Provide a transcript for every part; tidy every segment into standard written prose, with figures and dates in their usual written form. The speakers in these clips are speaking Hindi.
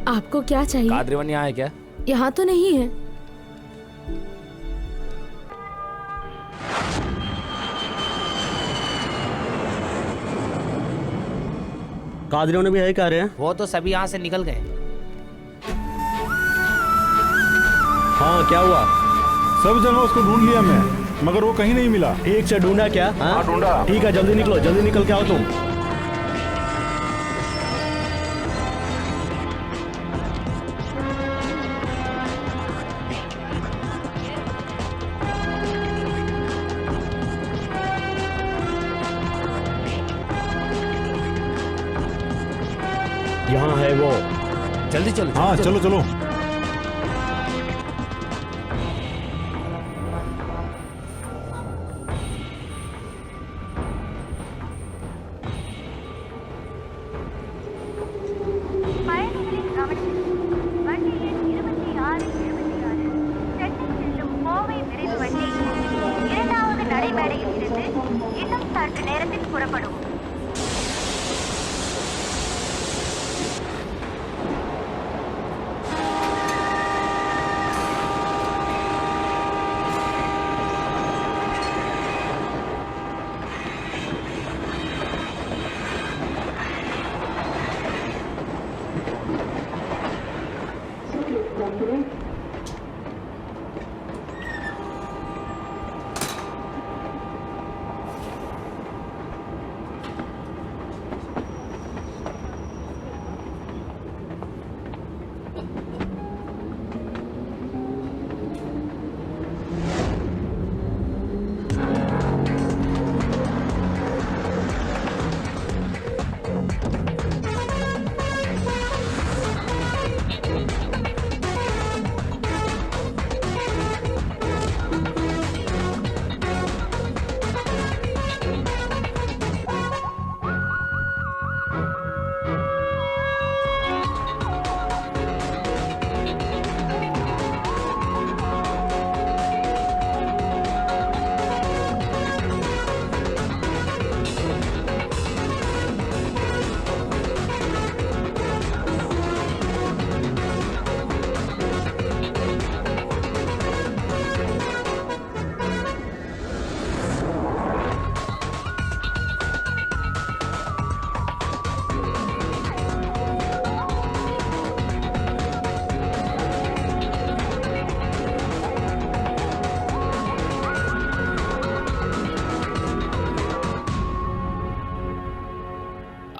आपको क्या चाहिए? कादरीवन यहाँ है क्या? यहाँ तो नहीं है। कादरियों ने भी यही कह रहे हैं। वो तो सभी यहाँ से निकल गए। हाँ, क्या हुआ? सब जगह उसको ढूंढ लिया मैं, मगर वो कहीं नहीं मिला। ठीक से ढूंढा क्या? हाँ ढूंढा। ठीक है, जल्दी निकलो, जल्दी निकल के आओ तुम। यहाँ है वो। जल्दी चलो। हाँ चलो चलो।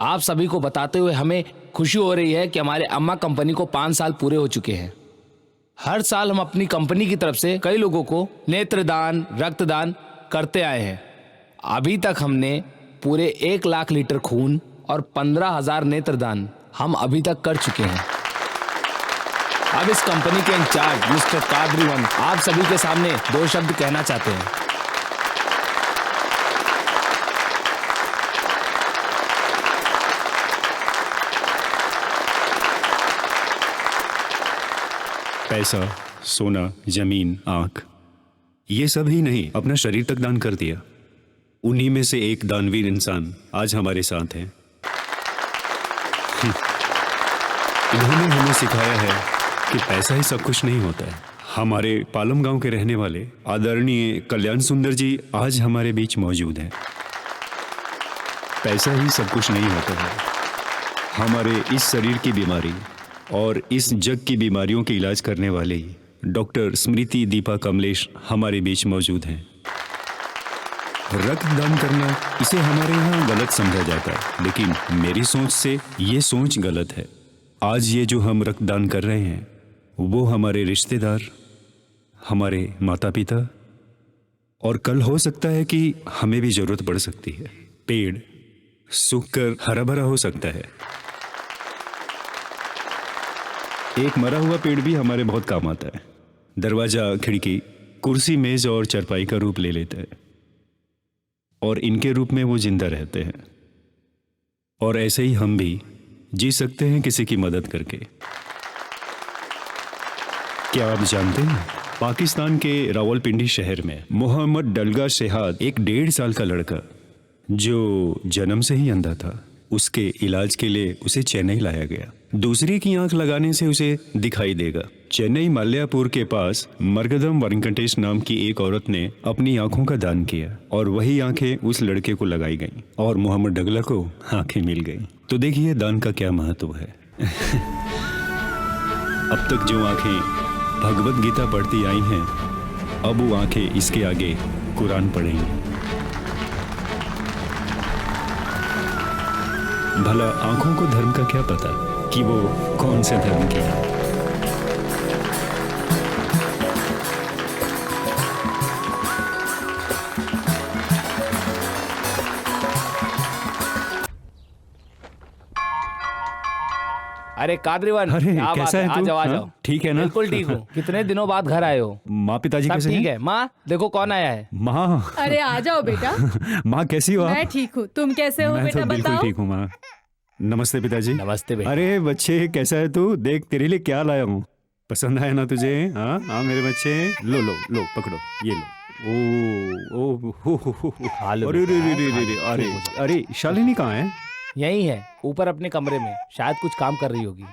आप सभी को बताते हुए हमें खुशी हो रही है कि हमारे अम्मा कंपनी को 5 साल पूरे हो चुके हैं। हर साल हम अपनी कंपनी की तरफ से कई लोगों को नेत्रदान, रक्तदान करते आए हैं। अभी तक हमने पूरे 1 लाख लीटर खून और 15,000 नेत्रदान हम अभी तक कर चुके हैं। अब इस कंपनी के इंचार्ज मिस्टर कादरीवन आप सभी के सामने 2 शब्द कहना चाहते हैं। पैसा, सोना, जमीन, आंख, ये सब ही नहीं, अपना शरीर तक दान कर दिया। उन्हीं में से एक दानवीर इंसान आज हमारे साथ हैं। इन्होंने हमें सिखाया है कि पैसा ही सब कुछ नहीं होता है। हमारे पालम गांव के रहने वाले आदरणीय कल्याण सुंदर जी आज हमारे बीच मौजूद हैं। पैसा ही सब कुछ नहीं होता है। हमारे इस शरीर की बीमारी और इस जग की बीमारियों के इलाज करने वाले डॉक्टर स्मृति दीपा कमलेश हमारे बीच मौजूद हैं। रक्तदान करना इसे हमारे यहाँ गलत समझा जाता है, लेकिन मेरी सोच से ये सोच गलत है। आज ये जो हम रक्तदान कर रहे हैं वो हमारे रिश्तेदार, हमारे माता पिता, और कल हो सकता है कि हमें भी जरूरत पड़ सकती है। पेड़ सूख कर हरा भरा हो सकता है। एक मरा हुआ पेड़ भी हमारे बहुत काम आता है। दरवाजा, खिड़की, कुर्सी, मेज और चारपाई का रूप ले लेता है। और इनके रूप में वो जिंदा रहते हैं। और ऐसे ही हम भी जी सकते हैं किसी की मदद करके। क्या आप जानते हैं, पाकिस्तान के रावलपिंडी शहर में मोहम्मद डलगा शेहाद, एक 1.5 साल का लड़का जो जन्म से ही अंधा था, उसके इलाज के लिए उसे चेन्नई लाया गया। दूसरी की आंख लगाने से उसे दिखाई देगा। चेन्नई मल्यापुर के पास मरगदम वेंकटेश नाम की एक औरत ने अपनी आंखों का दान किया और वही आंखें उस लड़के को लगाई गईं और मोहम्मद डगला को आंखें मिल गईं। तो देखिए दान का क्या महत्व है। अब तक जो आंखें भगवत गीता पढ़ती आई हैं, अब वो आंखें इसके आगे कुरान पढ़ेंगी। भला आंखों को धर्म का क्या पता कि वो कौन से धर्म की है। अरे कादरीवन, अरे क्या बात कैसा है आ तू? जाओ आ हाँ, जाओ। ठीक है ना? बिल्कुल ठीक हूँ। कितने दिनों बाद घर आए हो? माँ पिताजी सब कैसे ठीक हैं? है। माँ देखो कौन आया है। माँ, अरे आ जाओ बेटा। माँ कैसी हो आप? मैं ठीक हूँ, तुम कैसे हो मैं बेटा तो बिल्कुल बताओ। ठीक हूँ माँ। नमस्ते पिताजी। नमस्ते बेटा। अरे बच्चे कैसा है तू? देख तेरे लिए क्या लाया हूँ। पसंद आया ना तुझे? हाँ हाँ मेरे बच्चे, लो लो लो पकड़ो, ये लो। ओ हो। खा लो अरे बेटा, अरे अरे शालिनी कहाँ है? यही है ऊपर अपने कमरे में, शायद कुछ काम कर रही होगी।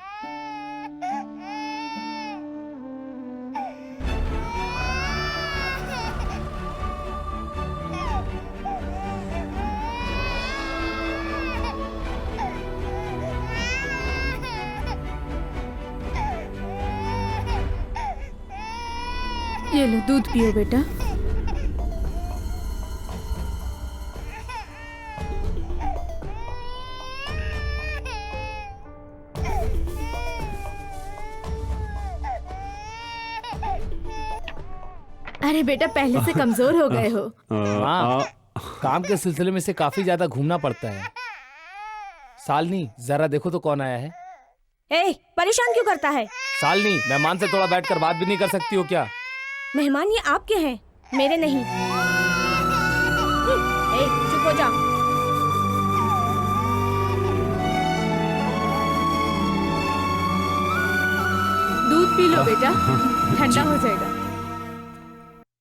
ये लो दूध पियो बेटा। अरे बेटा पहले से कमजोर हो गए हो। माँ, काम के सिलसिले में से काफी ज्यादा घूमना पड़ता है। सालनी जरा देखो तो कौन आया है। ए, परेशान क्यों करता है? सालनी, मेहमान से थोड़ा बैठकर बात भी नहीं कर सकती हो क्या? मेहमान ये आपके हैं, मेरे नहीं। ए, चुप हो जा। दूध पी लो बेटा, ठंडा हो जाएगा।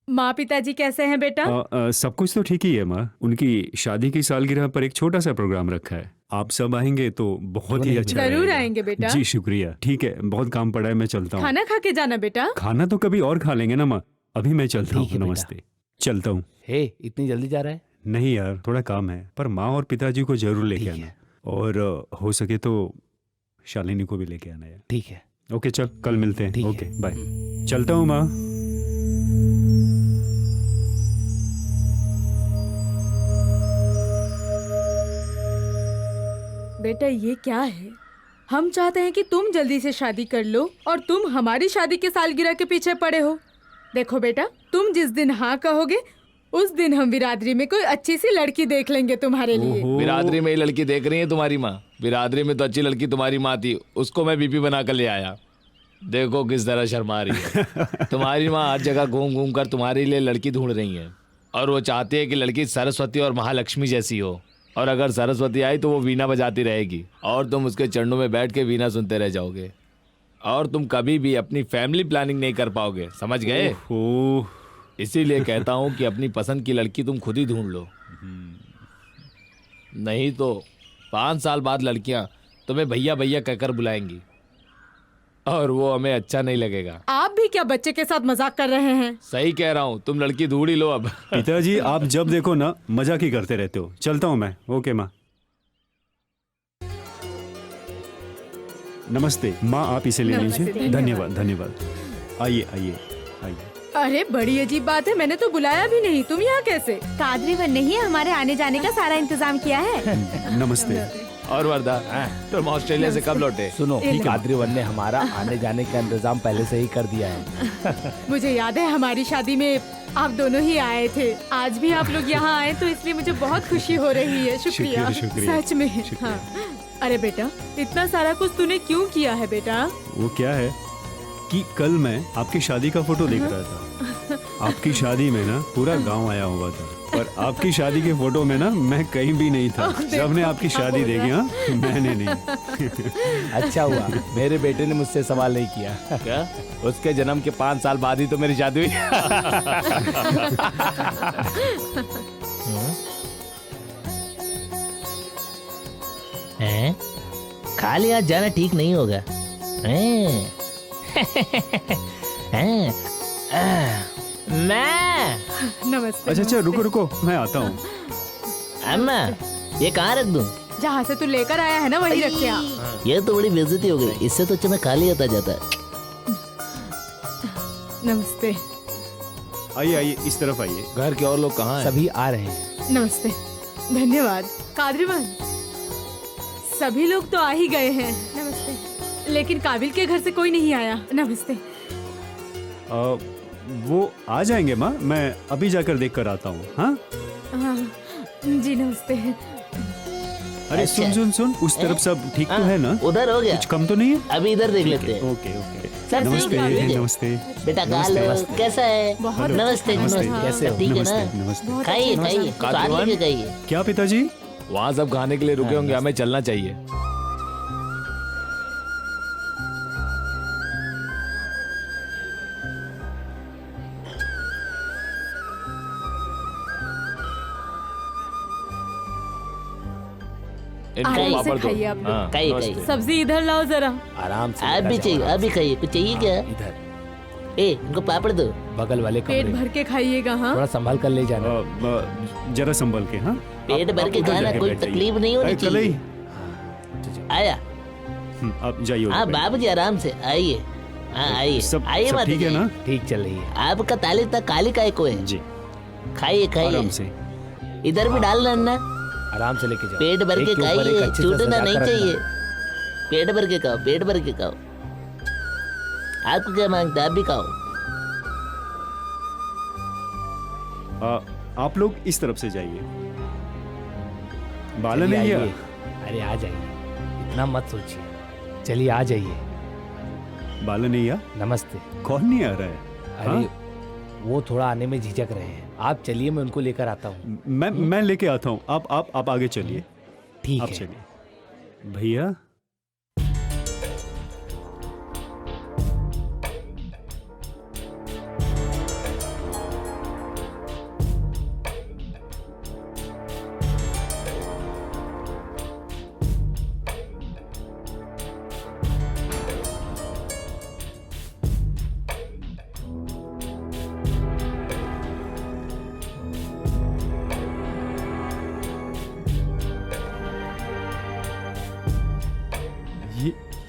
माँ पिताजी कैसे हैं बेटा? सब कुछ तो ठीक ही है माँ। उनकी शादी की सालगिरह पर एक छोटा सा प्रोग्राम रखा है। आप सब आएंगे तो बहुत ही अच्छा जरूर रहेगा। आएंगे बेटा। जी शुक्रिया। ठीक है, बहुत काम पड़ा है, मैं चलता हूँ। खाना खा के जाना बेटा। खाना तो कभी और खा लेंगे ना माँ, अभी मैं चलता ठीक हूँ। है बेटा। नमस्ते, चलता हूँ। हे, इतनी जल्दी जा रहा है? नहीं यार, थोड़ा काम है, पर माँ और पिताजी को जरूर लेके ठीक आना। है। और हो सके तो शालिनी को भी लेके आना यार। ठीक है। ओके चल, कल मिलते हैं। ठीक है। Okay bye. चलता हूँ माँ। बेटा ये क्या है? हम चाहते हैं कि तुम जल्दी से शादी कर लो और तुम हमारी शादी के सालगिरह के पीछे पड़े हो। देखो बेटा, तुम जिस दिन हाँ कहोगे उस दिन हम बिरादरी में कोई अच्छी सी लड़की देख लेंगे तुम्हारे लिए। ओहो। बिरादरी में ही लड़की देख रही है तुम्हारी माँ? बिरादरी में तो अच्छी लड़की तुम्हारी माँ थी, उसको मैं बीपी बना कर ले आया। देखो किस तरह शर्मा रही है। तुम्हारी माँ हर जगह घूम घूम कर तुम्हारे लिए लड़की ढूंढ रही है और वो चाहती है कि लड़की सरस्वती और महालक्ष्मी जैसी हो। और अगर सरस्वती आई तो वो वीणा बजाती रहेगी और तुम उसके चरणों में बैठ के वीणा सुनते रह जाओगे और तुम कभी भी अपनी फैमिली प्लानिंग नहीं कर पाओगे, समझ गए? ओह, इसीलिए कहता हूँ कि अपनी पसंद की लड़की तुम खुद ही ढूंढ लो, नहीं तो 5 साल बाद लड़कियां तुम्हें भैया भैया कहकर बुलाएंगी और वो हमें अच्छा नहीं लगेगा। आप भी क्या बच्चे के साथ मजाक कर रहे हैं? सही कह रहा हूँ, तुम लड़की ढूंढ ही लो अब। पिताजी आप जब देखो ना मजाक ही करते रहते हो। चलता हूँ मैं। ओके माँ। नमस्ते माँ, आप इसे ले नमस्ते, लीजिए। धन्यवाद धन्यवाद। आइए आइए आइए। अरे बड़ी अजीब बात है, मैंने तो बुलाया भी नहीं, तुम यहाँ कैसे? कादरीवन ने ही हमारे आने जाने का सारा इंतजाम किया है। नमस्ते। और वर्दा, तुम ऑस्ट्रेलिया से कब लौटे? सुनो, कादरीवन ने हमारा आने जाने का इंतजाम पहले से ही कर दिया है। मुझे याद है हमारी शादी में आप दोनों ही आए थे। आज भी आप लोग यहाँ आए तो इसलिए मुझे बहुत खुशी हो रही है। शुक्रिया, शुक्रिया। सच में। हाँ। अरे बेटा, इतना सारा कुछ तूने क्यों किया है बेटा? वो क्या है कि कल मैं आपकी शादी का फोटो देख रहा था। आपकी शादी में ना पूरा गांव आया हुआ था पर आपकी शादी के फोटो में ना मैं कहीं भी नहीं था। सबने आपकी शादी देखी, हाँ, मैंने नहीं। अच्छा हुआ मेरे बेटे ने मुझसे सवाल नहीं किया। क्या? उसके जन्म के 5 साल बाद ही तो मेरी शादी हुई। हैं? खाली हाथ जाना ठीक नहीं होगा। हैं? हैं? मैं नमस्ते। अच्छा रुको रुको, मैं आता हूँ। अम्मा ये कहाँ रख दूं? जहाँ से तू लेकर आया है ना वही रख के आ। ये तो बड़ी बेइज्जती हो गई। इससे तो अच्छा मैं खाली हाथ आ जाता। नमस्ते। आइए आइए, इस तरफ आइए। घर के और लोग कहाँ हैं? सभी आ रहे हैं। नमस्ते। धन्यवाद। कादरीमान, सभी लोग तो आ ही गए हैं। नमस्ते। लेकिन काबिल के घर से कोई नहीं आया। नमस्ते। वो आ जाएंगे माँ, मैं अभी जाकर देख कर आता हूँ। हाँ हाँ जी नमस्ते। अरे अच्छा। सुन, उस तरफ सब ठीक तो है ना? उधर हो गया। कुछ कम तो नहीं है? अभी इधर देख लेते हैं। ओके सर, नमस्ते ठीक है। नमस्ते। बेटा काल कैसा है? बहुत नमस्ते नमस्ते। नमस्ते। कैसे हो? ठीक है ना? नमस्ते। खाइए खाइए, स्वाद लेके खाइए। क्या पिताजी? वहाँ सब खाने के लिए रुके होंगे, हमें चलना चाहिए। इनको आराम से पापड़ दो। खाइए आप लोग। हाँ, खाइए, नमस्ते। खाइए। सब्जी इधर लाओ जरा। आराम से। आप भी चाहिए? आप भी खाइए। कुछ चाहिए क्या? इधर ए इनको पापड़ दो। बगल वाले पेट कमरे में। भर के खाइएगा। हाँ थोड़ा संभाल कर ले जाना। जरा संभल के। हाँ पेट भर के उधर खाना, जाके कोई बैठ जाइए। तकलीफ नहीं होनी अरे, कलई। चाहिए। आया? आप जाइए उधर हाँ बैठिए। बाबूजी आराम से आइए। हाँ आइए सब आइए। सब ठीक है ना? ठीक चल रही है। आपका ताली तक काली काय को है। जी खाइए आराम खाइए। से। इधर भी डालना ना। आराम से लेके जाओ। पेट भर एक के ऊपर एक खाइए, अच्छे से छूटना सजा नहीं कर रखना। चाहिए। पेट भर के खाओ, पेट भर के खाओ। आपको क्या मांगता है? आप भी खाओ। आप लोग इस तरफ से जाइए। बाला चलिए, नहीं आइए। है? अरे आ जाइए, इतना मत सोचिए। चलिए आ जाइए। बाला नहीं है? नमस्ते। कौन नहीं आ रहा है? अरे वो थोड़ा आने में झिझक रहे हैं। आप चलिए, मैं उनको लेकर आता हूँ। मैं लेके आता हूँ। आप आगे चलिए। ठीक आप है। चलिए भैया।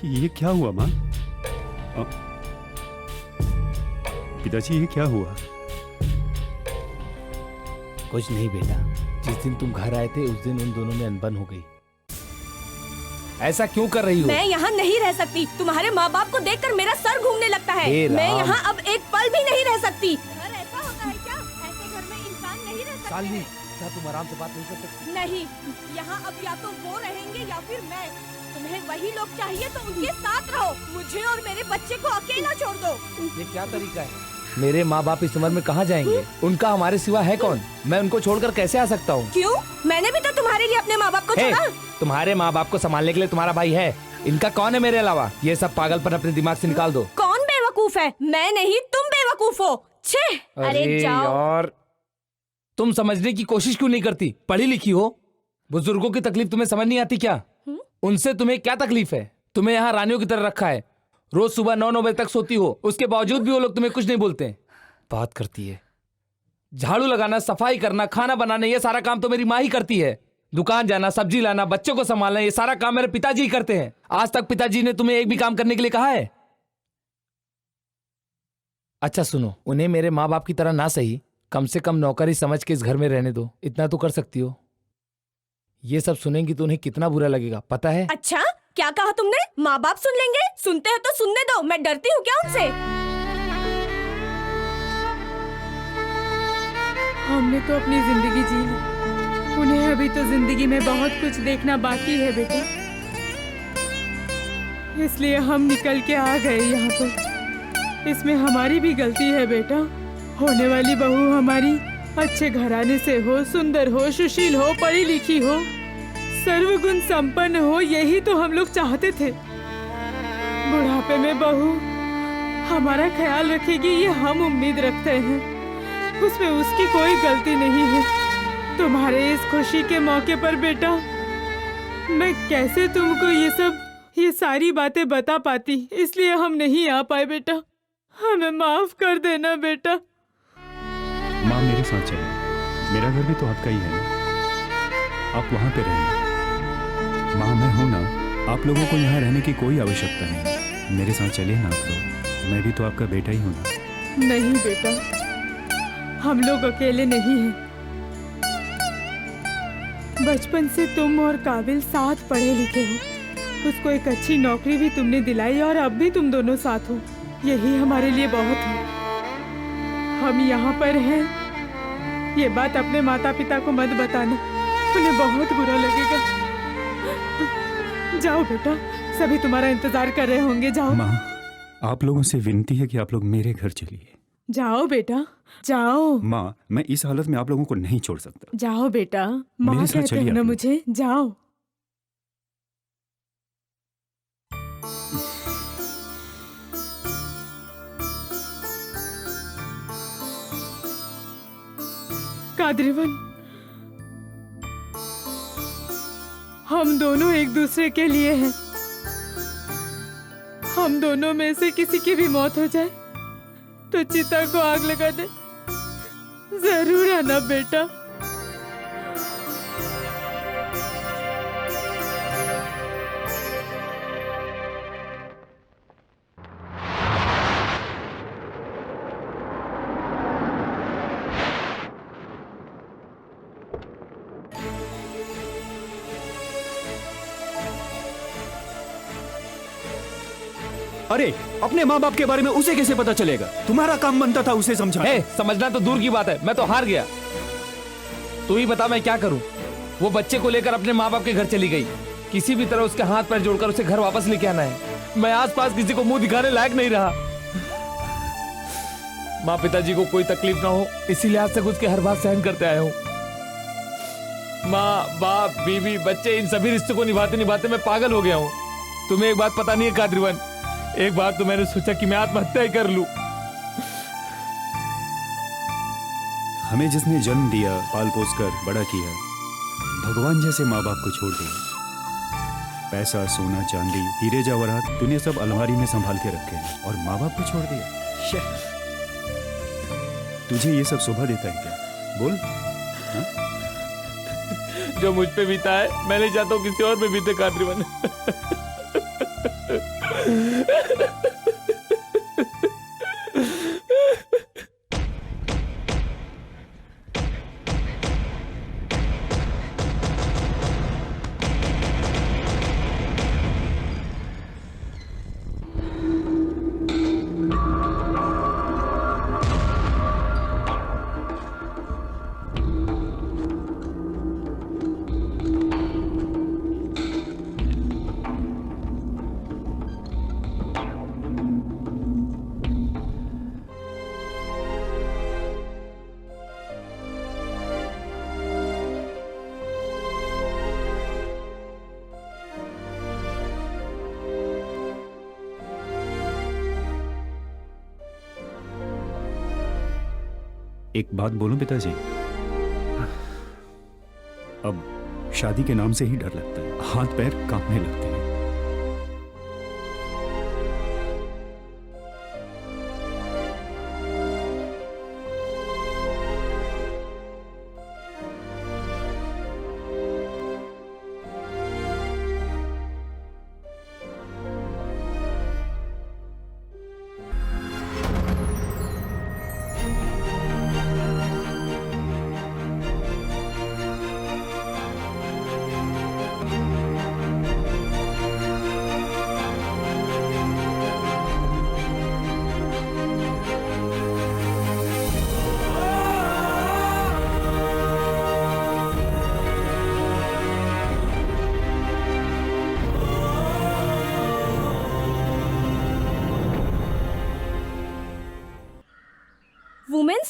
ये क्या हुआ माँ? पिताजी ये क्या हुआ? कुछ नहीं बेटा, जिस दिन तुम घर आए थे उस दिन उन दोनों में अनबन हो गई। ऐसा क्यों कर रही हो? मैं यहाँ नहीं रह सकती। तुम्हारे माँ बाप को देखकर मेरा सर घूमने लगता है। हे मैं राम। यहाँ अब एक पल भी नहीं रह सकती। घर ऐसा होता है क्या? ऐसे घर में इंसान नहीं रह सकते। सालवी, क्या तुम आराम से बात नहीं कर सकती? नहीं, यहाँ अब या तो वो रहेंगे या फिर मैं। तुम्हें वही लोग चाहिए तो उनके साथ रहो। मुझे और मेरे बच्चे को अकेला छोड़ दो। ये क्या तरीका है? मेरे माँ बाप इस उम्र में कहाँ जाएंगे? उनका हमारे सिवा है कौन? मैं उनको छोड़कर कैसे आ सकता हूँ? क्यों? मैंने भी तो तुम्हारे लिए अपने माँ बाप को हे, छोड़ा। तुम्हारे माँ बाप को संभालने के लिए तुम्हारा भाई है। इनका कौन है मेरे अलावा? ये सब पागलपन अपने दिमाग से निकाल दो। कौन बेवकूफ है? मैं नहीं, तुम बेवकूफ हो। छे! अरे जाओ। यार, तुम समझने की कोशिश क्यों नहीं करती? पढ़ी लिखी हो, बुजुर्गों की तकलीफ तुम्हें समझ नहीं आती क्या? उनसे तुम्हें क्या तकलीफ है? तुम्हें यहाँ रानियों की तरह रखा है। रोज सुबह 9 बजे तक सोती हो, उसके बावजूद भी वो लोग तुम्हें कुछ नहीं बोलते। बात करती है। झाड़ू लगाना, सफाई करना, खाना बनाना, ये सारा काम तो मेरी माँ ही करती है। दुकान जाना, सब्जी लाना, बच्चों को संभालना, ये सारा काम मेरे पिताजी ही करते हैं। आज तक पिताजी ने तुम्हें एक भी काम करने के लिए कहा है? अच्छा सुनो, उन्हें मेरे माँ बाप की तरह ना सही, कम से कम नौकरी समझ के इस घर में रहने दो। इतना तो कर सकती हो। ये सब सुनेंगी तो उन्हें कितना बुरा लगेगा पता है? अच्छा, क्या कहा तुमने? माँ बाप सुन लेंगे? सुनते हो तो सुनने दो। मैं डरती हूँ क्या उनसे? हमने तो अपनी जिंदगी जी ली, उन्हें अभी तो जिंदगी में बहुत कुछ देखना बाकी है बेटा। इसलिए हम निकल के आ गए यहाँ पर। इसमें हमारी भी गलती है बेटा। होने वाली बहू हमारी अच्छे घराने से हो, सुंदर हो, सुशील हो, पढ़ी लिखी हो, सर्वगुण संपन्न हो, यही तो हम लोग चाहते थे। बुढ़ापे में बहू हमारा ख्याल रखेगी, ये हम उम्मीद रखते हैं। उसमें उसकी कोई गलती नहीं है। तुम्हारे इस खुशी के मौके पर बेटा मैं कैसे तुमको ये सारी बातें बता पाती, इसलिए हम नहीं आ पाए बेटा। हमें माफ कर देना बेटा। माँ मेरे साथ चलिए, मेरा घर भी तो आपका ही है ना, आप वहाँ पे रहना। माँ मैं हूँ ना, आप लोगों को यहाँ रहने की कोई आवश्यकता नहीं। मेरे साथ चलिए ना आप लोग, मैं भी तो आपका बेटा ही हूँ ना। नहीं बेटा, हम लोग अकेले नहीं हैं। बचपन से तुम और काबिल साथ पढ़े लिखे हो, उसको एक अच्छी नौकरी भी तुमने दिलाई और अब भी तुम दोनों साथ हो, यही हमारे लिए बहुत है। हम यहाँ पर हैं, ये बात अपने माता पिता को मत बताना, उन्हें बहुत बुरा लगेगा। जाओ बेटा, सभी तुम्हारा इंतजार कर रहे होंगे, जाओ। माँ आप लोगों से विनती है कि आप लोग मेरे घर चलिए। जाओ बेटा जाओ। माँ मैं इस हालत में आप लोगों को नहीं छोड़ सकता। जाओ बेटा, माँ मेरे साथ कहते चलिए हैं आप ना लोग। मुझे, जाओ। कादरीवन, हम दोनों एक दूसरे के लिए हैं। हम दोनों में से किसी की भी मौत हो जाए तो चिता को आग लगा दे, जरूर आना बेटा। अरे अपने माँ बाप के बारे में उसे कैसे पता चलेगा? तुम्हारा काम बनता था उसे समझाना। समझना तो दूर की बात है, मैं तो हार गया। तू ही बता मैं क्या करूं? वो बच्चे को लेकर अपने माँ बाप के घर चली गई, किसी भी तरह उसके हाथ पैर जोड़कर उसे घर वापस लेके आना है। मैं आसपास किसी को मुंह दिखाने लायक नहीं रहा। माँ पिताजी को कोई तकलीफ ना हो इसीलिए आज तक उसके हर बात सहन करते आया हूँ। माँ बाप बीवी बच्चे इन सभी रिश्तों को निभाते निभाते मैं पागल हो गया हूँ। तुम्हें एक बात पता नहीं है कादरीवन, एक बार तो मैंने सोचा कि मैं आत्महत्या ही कर लूं। हमें जिसने जन्म दिया, पाल पोस कर बड़ा किया, भगवान जैसे माँ बाप को छोड़ दिया। पैसा सोना चांदी हीरे जवाहरात दुनिया सब अलमारी में संभाल के रखे हैं और माँ बाप को छोड़ दिया। तुझे ये सब शोभा देता है क्या? बोल। जो मुझ पे बीता है मैं नहीं चाहता हूँ किसी और पे बीते कादरीवन। एक बात बोलूं पिताजी, अब शादी के नाम से ही डर लगता है, हाथ पैर कांपने लगते हैं।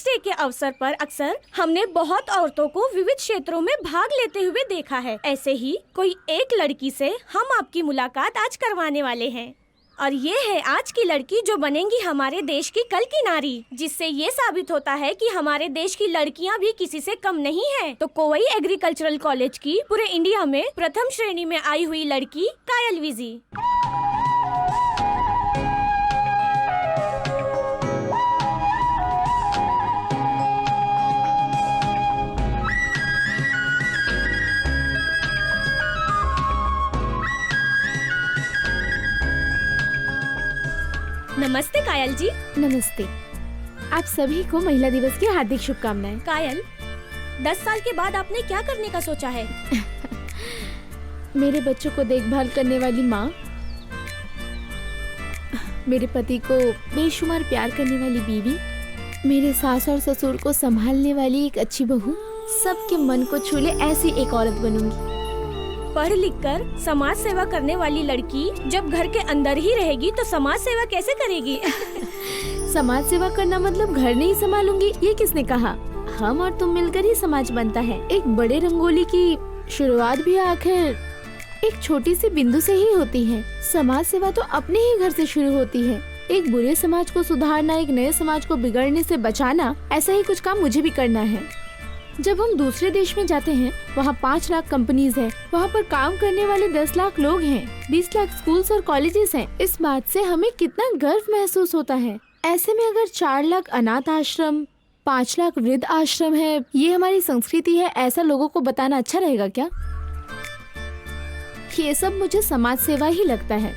डे के अवसर पर अक्सर हमने बहुत औरतों को विविध क्षेत्रों में भाग लेते हुए देखा है। ऐसे ही कोई एक लड़की से हम आपकी मुलाकात आज करवाने वाले हैं और ये है आज की लड़की जो बनेंगी हमारे देश की कल की नारी, जिससे ये साबित होता है कि हमारे देश की लड़कियां भी किसी से कम नहीं हैं। तो कोवई एग्रीकल्चरल कॉलेज की पूरे इंडिया में प्रथम श्रेणी में आई हुई लड़की कायल विजी। नमस्ते कायल जी। नमस्ते। आप सभी को महिला दिवस की हार्दिक शुभकामनाएं। कायल, 10 साल के बाद आपने क्या करने का सोचा है? मेरे बच्चों को देखभाल करने वाली माँ, मेरे पति को बेशुमार प्यार करने वाली बीवी, मेरे सास और ससुर को संभालने वाली एक अच्छी बहू, सबके मन को छू ले ऐसी एक औरत बनूंगी। पढ़ लिख कर समाज सेवा करने वाली लड़की जब घर के अंदर ही रहेगी तो समाज सेवा कैसे करेगी? समाज सेवा करना मतलब घर नहीं संभालूंगी, ये किसने कहा? हम और तुम मिलकर ही समाज बनता है। एक बड़े रंगोली की शुरुआत भी आखिर एक छोटी सी बिंदु से ही होती है। समाज सेवा तो अपने ही घर से शुरू होती है। एक बुरे समाज को सुधारना, एक नए समाज को बिगड़ने से बचाना, ऐसा ही कुछ काम मुझे भी करना है। जब हम दूसरे देश में जाते हैं, वहाँ 5 लाख कंपनीज हैं, वहाँ पर काम करने वाले 10 लाख लोग हैं, 20 लाख स्कूल्स और कॉलेजेस हैं। इस बात से हमें कितना गर्व महसूस होता है। ऐसे में अगर 4 लाख अनाथ आश्रम, 5 लाख वृद्ध आश्रम है, ये हमारी संस्कृति है, ऐसा लोगों को बताना अच्छा रहेगा क्या? ये सब मुझे समाज सेवा ही लगता है।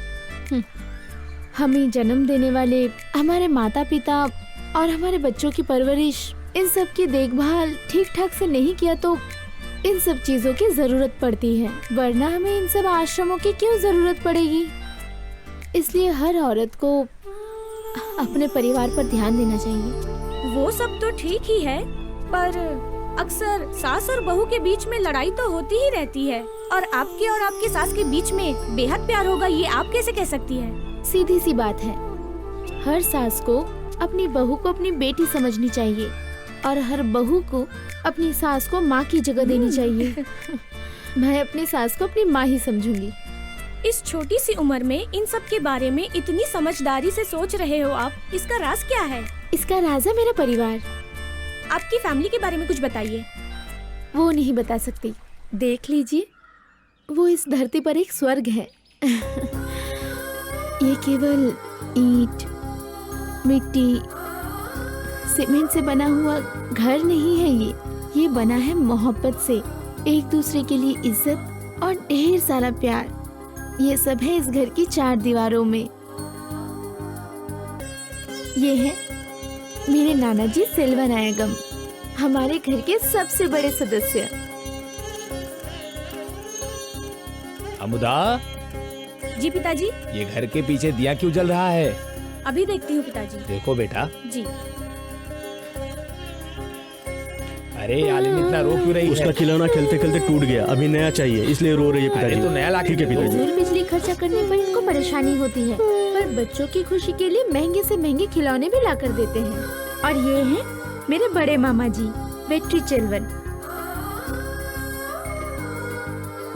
हमें जन्म देने वाले हमारे माता पिता और हमारे बच्चों की परवरिश, इन सब की देखभाल ठीक ठाक से नहीं किया तो इन सब चीजों की जरूरत पड़ती है, वरना हमें इन सब आश्रमों की क्यों जरूरत पड़ेगी? इसलिए हर औरत को अपने परिवार पर ध्यान देना चाहिए। वो सब तो ठीक ही है, पर अक्सर सास और बहू के बीच में लड़ाई तो होती ही रहती है और आपके और आपके सास के बीच में बेहद प्यार होगा, ये आप कैसे कह सकती है? सीधी सी बात है, हर सास को अपनी बहू को अपनी बेटी समझनी चाहिए और हर बहू को अपनी सास को माँ की जगह देनी चाहिए। मैं अपनी सास को अपनी माँ ही समझूंगी। इस छोटी सी उम्र में इन सब के बारे में इतनी समझदारी से सोच रहे हो आप, इसका राज क्या है? इसका राज है मेरा परिवार। आपकी फैमिली के बारे में कुछ बताइए। वो नहीं बता सकती, देख लीजिए, वो इस धरती पर एक स्वर्ग है। ये केवल ईंट, मिट्टी, सीमेंट से बना हुआ घर नहीं है। ये बना है मोहब्बत से, एक दूसरे के लिए इज्जत और ढेर सारा प्यार। ये सब है इस घर की 4 दीवारों में। ये है मेरे नाना जी सेल्वनायगम, हमारे घर के सबसे बड़े सदस्य। अमुदा, जी पिताजी। ये घर के पीछे दिया क्यों जल रहा है? अभी देखती हूँ पिताजी। देखो बेटा। जी। अरे यालिनी इतना रो क्यों रही है? उसका खिलौना खेलते खेलते टूट गया, अभी नया चाहिए, इसलिए रो रही है अरे पिताजी। तो नया ला के ठीक है पिताजी। फिर बिजली खर्चा करने पर इनको परेशानी होती है, पर बच्चों की खुशी के लिए महंगे से महंगे खिलौने भी ला कर देते हैं। और ये हैं मेरे बड़े मामा जी, वेट्री चेल्वन।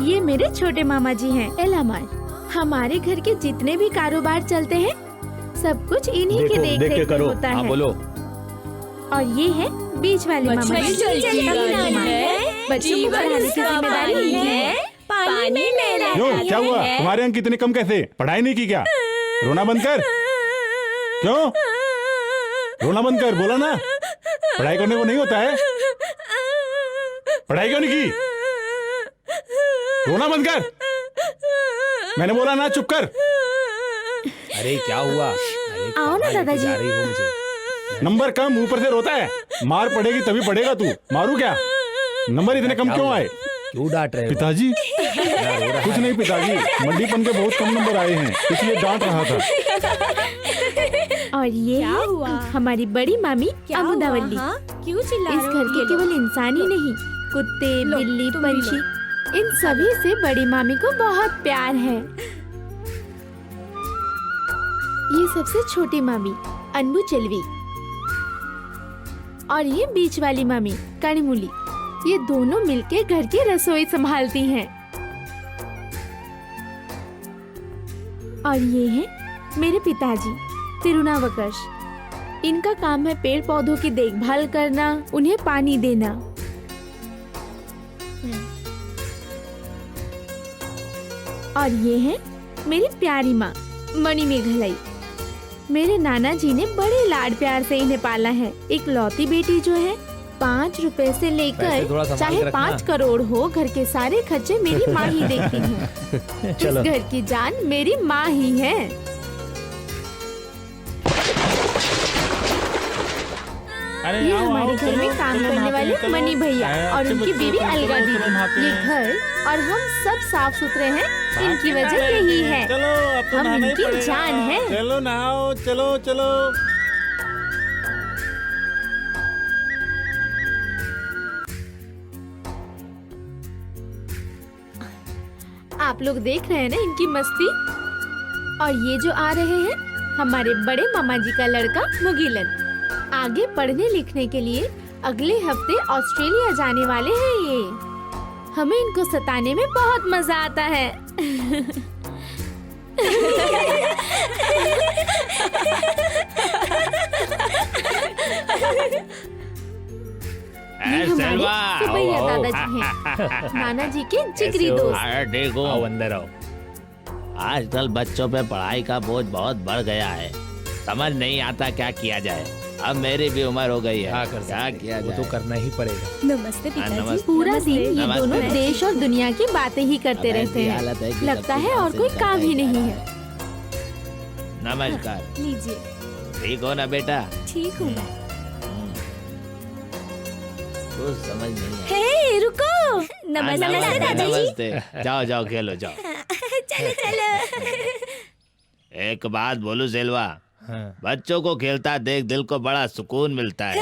ये मेरे छोटे मामा जी हैं, एलामार। हमारे घर के जितने भी कारोबार चलते हैं, सब कुछ इन्हीं के देखो, देख देख के रेख में करो। होता हाँ है। बोलो। और ये है बीच वाले मामा जी, बच्चों को पढ़ाने की जिम्मेदारी है। पानी में मेरा क्यों, क्या हुआ? तुम्हारे अंक इतने कम कैसे? पढ़ाई नहीं की क्या? रोना बंद कर। क्यों रोना बंद कर? बोला ना, पढ़ाई करने को नहीं होता है। पढ़ाई क्यों नहीं की? रोना बंद कर। मैंने बोला ना, चुप कर। अरे क्या हुआ? अरे आओ ना कहाँ लेके दादाजी। जा रही हो मुझे? नंबर कम, ऊपर से रोता है। मार पड़ेगी तभी पढ़ेगा तू। मारू क्या? नंबर इतने कम क्यों आए? क्यों डांट रहे हो? पिताजी कुछ नहीं पिताजी, मंडीपन के बहुत कम नंबर आए हैं, इसलिए डांट रहा था। और ये क्या है हुआ? हमारी बड़ी मामी क्या अमुदावल्ली। हुआ? हाँ? क्यों चिल्ला इस रहे हो? घर के ये लो। केवल इंसान ही नहीं, कुत्ते, लो, बिल्ली, तुम भी लो। पंछी, इन सभी से बड़ी मामी को बहुत प्यार है। ये सबसे छोटी मामी अनबू चलवी। और ये बीच वाली मामी कणिमुली, ये दोनों मिलके घर की रसोई संभालती हैं। और ये हैं मेरे पिताजी तिरुनावकश। इनका काम है पेड़ पौधों की देखभाल करना, उन्हें पानी देना। और ये है मेरी प्यारी माँ मणि मेघलाई। मेरे नाना जी ने बड़े लाड प्यार से इन्हें पाला है। एक लौती बेटी जो है 5 रुपए से पैसे थोड़ा लेकर संभाल चाहे के रखना। 5 करोड़ हो, घर के सारे खर्चे मेरी माँ ही देखती है। इस घर की जान मेरी माँ ही है। ये हमारे घर में काम करने वाले मनी भैया और उनकी बीवी अलगा दीदी। ये घर और हम सब साफ सुथरे हैं, इनकी वजह यही है। चलो अब तो हम नहाना ही इनकी पड़ेगा। जान है। चलो नहाओ, चलो चलो। आप लोग देख रहे हैं ना इनकी मस्ती। और ये जो आ रहे हैं हमारे बड़े मामा जी का लड़का मुगिलन। आगे पढ़ने लिखने के लिए अगले हफ्ते ऑस्ट्रेलिया जाने वाले हैं ये। हमें इनको सताने में बहुत मजा आता है। ये हमारे सुबैया दादाजी हैं, नाना जी के जिगरी दोस्त। अरे देखो, आओ अंदर आओ। आजकल बच्चों पे पढ़ाई का बोझ बहुत बढ़ गया है। समझ नहीं आता क्या किया जाए। अब मेरी भी उम्र हो गई है, क्या किया वो जाए। तो करना ही पड़ेगा। नमस्ते पिताजी। नमस्ते। पूरा दिन ये नमस्ते। दोनों देश और दुनिया की बातें ही करते अब ऐसी रहते हालत है हैं। कि लगता सबकी है और बात कोई से काम ही निकलता नहीं ही है। नमस्कार, लीजिए। ठीक हो ना बेटा? ठीक हूँ मैं। कुछ समझ नहीं आया। हे रुको। हाँ, नमस्ते दादाजी। नमस्ते। जाओ जाओ खेलो जाओ। चलो चलो। एक बात बोलूं सेल्वा, बच्चों को खेलता देख दिल को बड़ा सुकून मिलता है।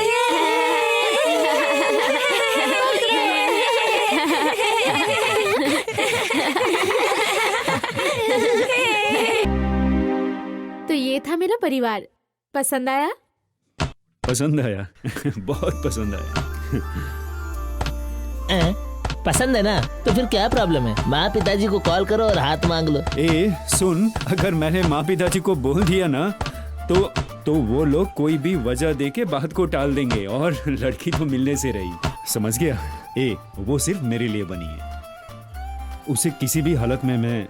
तो ये था मेरा परिवार। पसंद आया? पसंद आया बहुत पसंद आया। पसंद है ना? तो फिर क्या प्रॉब्लम है? माँ पिताजी को कॉल करो और हाथ मांग लो। ए सुन, अगर मैंने माँ पिताजी को बोल दिया ना तो वो लोग कोई भी वजह दे के बात को टाल देंगे और लड़की तो मिलने से रही। समझ गया? ए वो सिर्फ मेरे लिए बनी है। उसे किसी भी हालत में मैं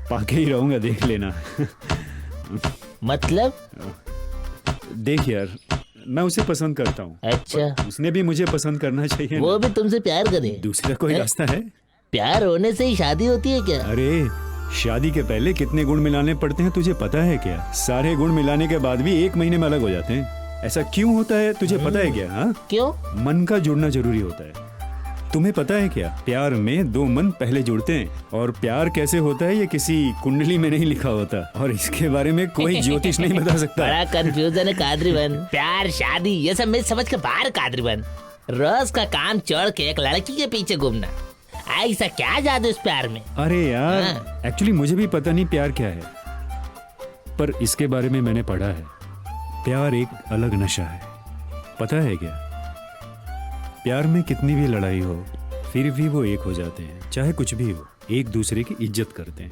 पाके ही रहूंगा, देख लेना। मतलब? देख यार, मैं उसे पसंद करता हूँ। अच्छा, उसने भी मुझे पसंद करना चाहिए वो ना। भी तुमसे प्यार करे? दूसरा कोई रास्ता है? प्यार होने से ही शादी होती है क्या? अरे शादी के पहले कितने गुण मिलाने पड़ते हैं तुझे पता है क्या? सारे गुण मिलाने के बाद भी 1 महीने में अलग हो जाते हैं। ऐसा क्यों होता है तुझे पता है क्या? हाँ, क्यों? मन का जुड़ना जरूरी होता है। तुम्हें पता है क्या? प्यार में 2 मन पहले जुड़ते हैं और प्यार कैसे होता है ये किसी कुंडली में नहीं लिखा होता और इसके बारे में कोई ज्योतिष नहीं बता सकता। बड़ा कंफ्यूजन है कादरीबन। प्यार शादी ये सब मैं समझ के बाहर कादरीबन। रोज का काम छोड़ के एक लड़की के पीछे घूमना, ऐसा क्या जादू इस प्यार में? अरे यार, हाँ। एक्चुअली मुझे भी पता नहीं प्यार क्या है, पर इसके बारे में मैंने पढ़ा है। प्यार एक अलग नशा है। पता है क्या? प्यार में कितनी भी लड़ाई हो फिर भी वो एक हो जाते हैं, चाहे कुछ भी हो। एक दूसरे की इज्जत करते हैं,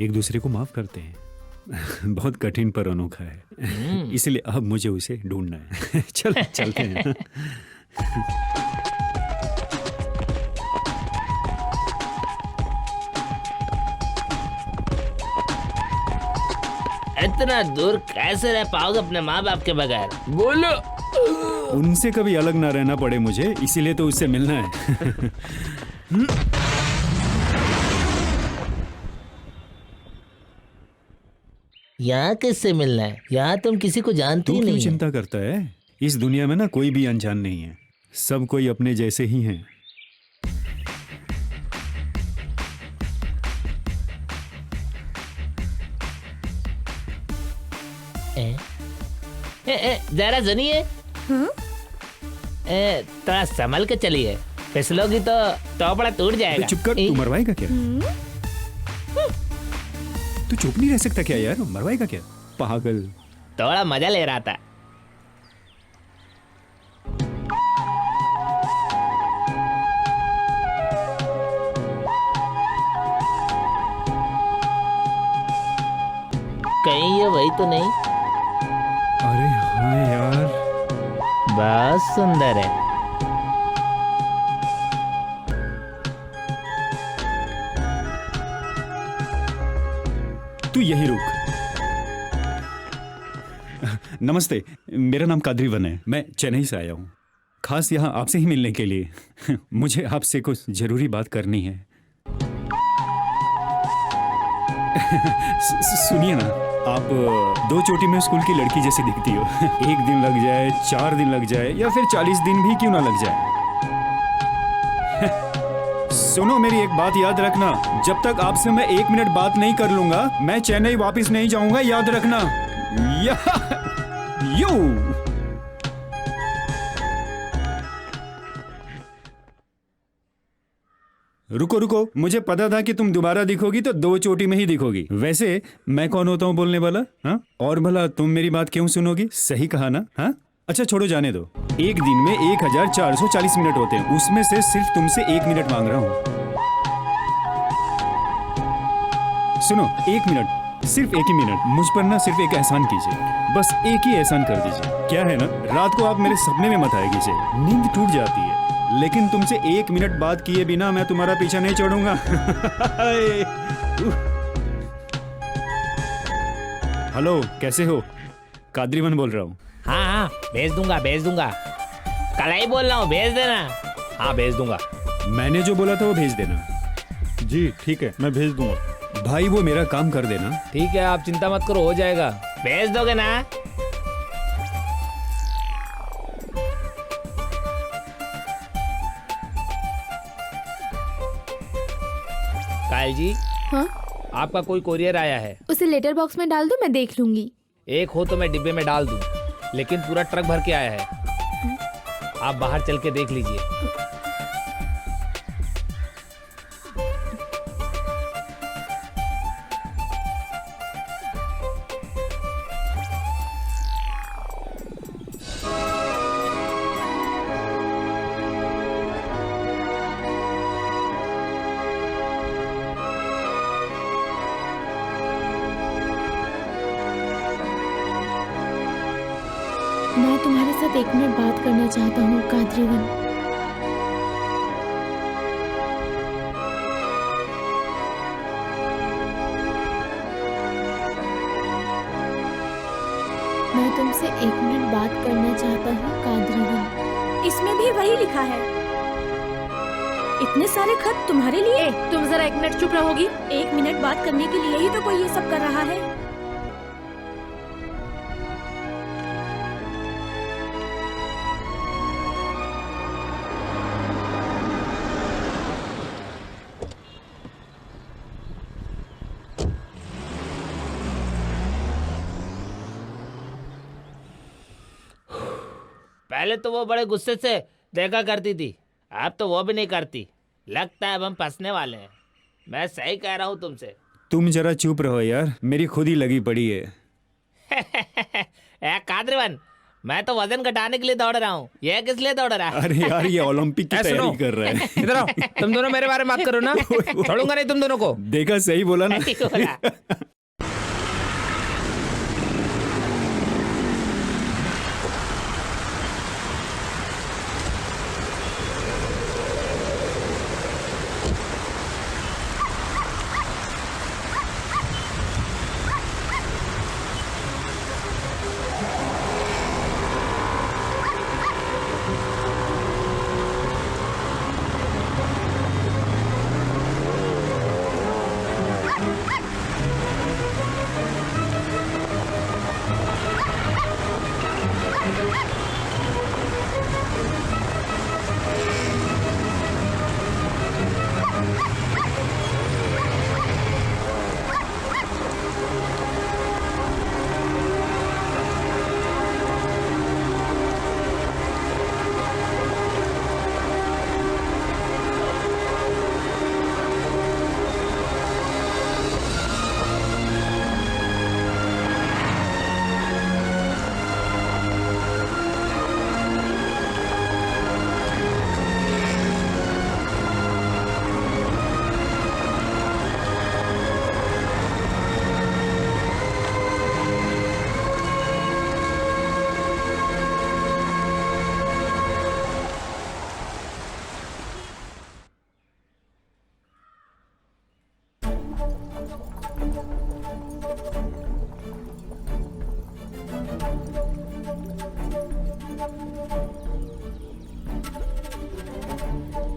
एक दूसरे को माफ करते हैं। बहुत कठिन पर अनोखा है। इसलिए अब मुझे उसे ढूंढना है। चल चलते हैं। इतना दूर कैसे रह पाओगे अपने माँ बाप के बगैर? बोलो। उनसे कभी अलग ना रहना पड़े मुझे, इसीलिए तो उससे मिलना है। यहाँ किससे मिलना है? यहाँ तुम किसी को जानती तू ही क्यों नहीं है। चिंता करता है? इस दुनिया में ना कोई भी अनजान नहीं है, सब कोई अपने जैसे ही हैं। जरा सुनिए। थोड़ा संभल के चलिए, फिसलोगी तो बड़ा टूट अबे जाएगा। चुप कर, तू मरवाएगा क्या? तू चुप नहीं रह सकता क्या यार? मरवाएगा क्या? पागल। थोड़ा मजा ले रहा था। कहीं ये वही तो नहीं? अरे हाँ यार, बहुत सुंदर है। तू यही रुक। नमस्ते, मेरा नाम कादरीवन है। मैं चेन्नई से आया हूँ, खास यहाँ आपसे ही मिलने के लिए। मुझे आपसे कुछ जरूरी बात करनी है। सुनिए ना, आप दो चोटी में स्कूल की लड़की जैसी दिखती हो। एक दिन लग जाए, 4 दिन लग जाए, या फिर 40 दिन भी क्यों ना लग जाए। सुनो, मेरी एक बात याद रखना, जब तक आपसे मैं 1 मिनट बात नहीं कर लूंगा, मैं चेन्नई वापस नहीं जाऊंगा, याद रखना। यू रुको रुको, मुझे पता था कि तुम दोबारा दिखोगी तो 2 चोटी में ही दिखोगी। वैसे मैं कौन होता हूँ बोलने वाला? हाँ, और भला तुम मेरी बात क्यों सुनोगी? सही कहा ना? हाँ, अच्छा छोड़ो, जाने दो। एक दिन में 1440 मिनट होते हैं, उसमें से सिर्फ तुमसे 1 मिनट मांग रहा हूँ। सुनो, 1 मिनट, सिर्फ 1 ही मिनट, मुझ पर ना सिर्फ एक एहसान कीजिए, बस एक ही एहसान कर दीजिए। क्या है ना, रात को आप मेरे सपने में मत आया कीजिए, नींद टूट जाती है, लेकिन तुमसे 1 मिनट बात किए बिना मैं तुम्हारा पीछा नहीं छोड़ूंगा। हेलो, कैसे हो? कादरीवन बोल रहा हूँ। हाँ हाँ, भेज दूंगा भेज दूंगा। कल ही बोल रहा हूँ, भेज देना। हाँ, भेज दूंगा। मैंने जो बोला था वो भेज देना। जी ठीक है, मैं भेज दूंगा। भाई वो मेरा काम कर देना। ठीक है, आप चिंता मत करो, हो जाएगा। भेज दोगे ना? कायल जी, हाँ, आपका कोई कोरियर आया है। उसे लेटर बॉक्स में डाल दो, मैं देख लूंगी। एक हो तो मैं डिब्बे में डाल दूं, लेकिन पूरा ट्रक भर के आया है। आप बाहर चल के देख लीजिए। मैं तुम्हारे साथ 1 मिनट बात करना चाहता हूँ, कादरीवन। मैं तुमसे 1 मिनट बात करना चाहता हूँ, कादरीवन। इसमें भी वही लिखा है। इतने सारे खत तुम्हारे लिए? तुम जरा 1 मिनट चुप रहोगी? 1 मिनट बात करने के लिए ही तो कोई ये सब कर रहा है। पहले तो वो बड़े गुस्से से देखा करती थी, अब तो वो भी नहीं करती। लगता है अब हम फंसने वाले हैं। मैं सही कह रहा हूँ तुमसे। तुम जरा चुप रहो यार, मेरी खुद ही लगी पड़ी है। कादरीवन, मैं तो वजन घटाने के लिए दौड़ रहा हूँ, ये किस लिए दौड़ रहा है? अरे यार, ये ओलंपिक की सुनो, तैयारी कर रहा है। इधर आओ, तुम दोनों मेरे बारे में बात करो ना, छोड़ूंगा नहीं तुम दोनों को। देखा, सही बोला ना? सही बोला।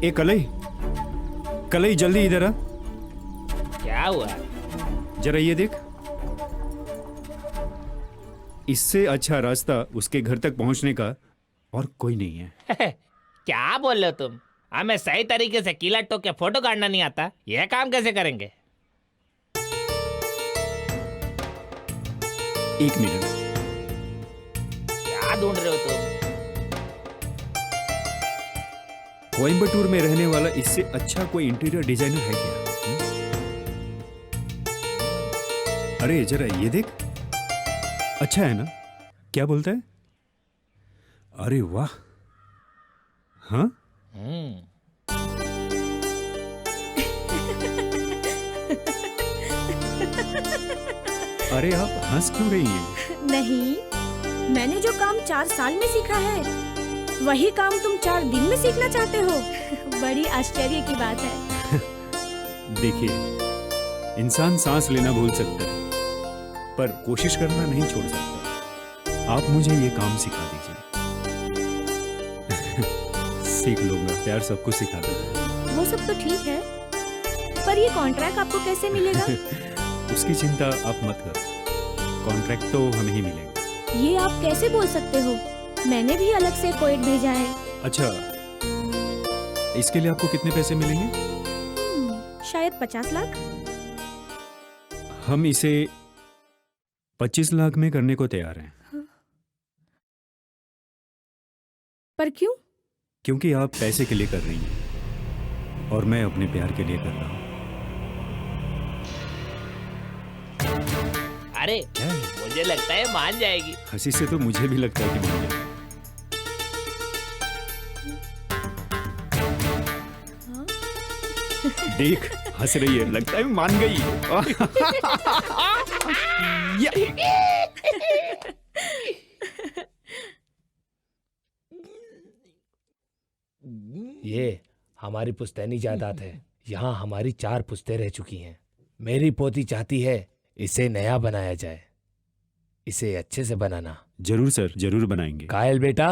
ए कलई, कलई जल्दी इधर आ। क्या हुआ? जरा ये देख, इससे अच्छा रास्ता उसके घर तक पहुंचने का और कोई नहीं है। क्या बोल रहे हो तुम? हमें सही तरीके से कीला टोक के फोटो काटना नहीं आता, यह काम कैसे करेंगे? एक मिनट, क्या ढूंढ रहे हो तुम? कोयम्बटूर में रहने वाला इससे अच्छा कोई इंटीरियर डिजाइनर है क्या? अरे जरा ये देख, अच्छा है ना? क्या बोलता है? अरे वाह, हाँ? अरे आप हंस क्यों रही हैं? नहीं, मैंने जो काम 4 साल में सीखा है वही काम तुम 4 दिन में सीखना चाहते हो। बड़ी आश्चर्य की बात है। देखिए, इंसान सांस लेना भूल सकता है पर कोशिश करना नहीं छोड़ सकता। आप मुझे ये काम सिखा दीजिए। सीख लूंगा, प्यार सबको सिखा दूंगा। वो सब तो ठीक है, पर ये कॉन्ट्रैक्ट आपको कैसे मिलेगा? उसकी चिंता आप मत करो, कॉन्ट्रैक्ट तो हमें ही मिलेगा। ये आप कैसे बोल सकते हो? मैंने भी अलग से कोएट भेजा है। अच्छा, इसके लिए आपको कितने पैसे मिलेंगे? शायद 50 लाख। हम इसे 25 लाख में करने को तैयार हैं। पर क्यों? क्योंकि आप पैसे के लिए कर रही हैं और मैं अपने प्यार के लिए कर रहा हूं। अरे मुझे लगता है मान जाएगी। हंसी से तो मुझे भी लगता है कि मान जाएगी। देख, हंस रही है, लगता है मान गई। ये हमारी पुश्तैनी जायदाद है। यहाँ हमारी 4 पुश्तें रह चुकी हैं। मेरी पोती चाहती है इसे नया बनाया जाए। इसे अच्छे से बनाना। जरूर सर, जरूर बनाएंगे। कायल बेटा,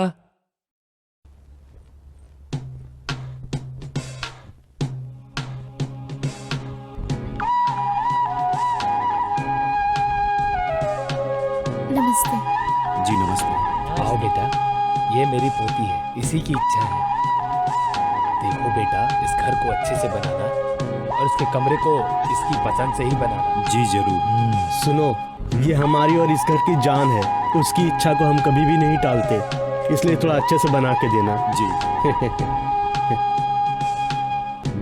नमस्ते। जी नमस्ते। आओ बेटा, ये मेरी पोती है, इसी की इच्छा है। देखो बेटा, इस घर को अच्छे से बनाना और इसके कमरे को इसकी पसंद से ही बनाना। जी जरूर। सुनो, ये हमारी और इस घर की जान है। उसकी इच्छा को हम कभी भी नहीं टालते, इसलिए थोड़ा अच्छे से बना के देना। जी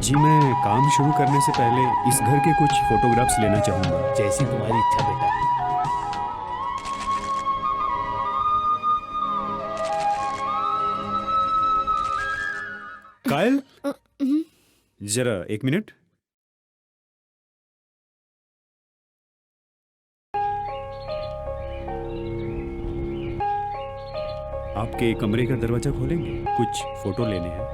जी, मैं काम शुरू करने से पहले इस घर के कुछ फोटोग्राफ्स लेना चाहूंगा। जैसी तुम्हारी इच्छा बेटा। कायल, जरा 1 मिनट। आपके कमरे का दरवाजा खोलेंगे? कुछ फोटो लेने हैं।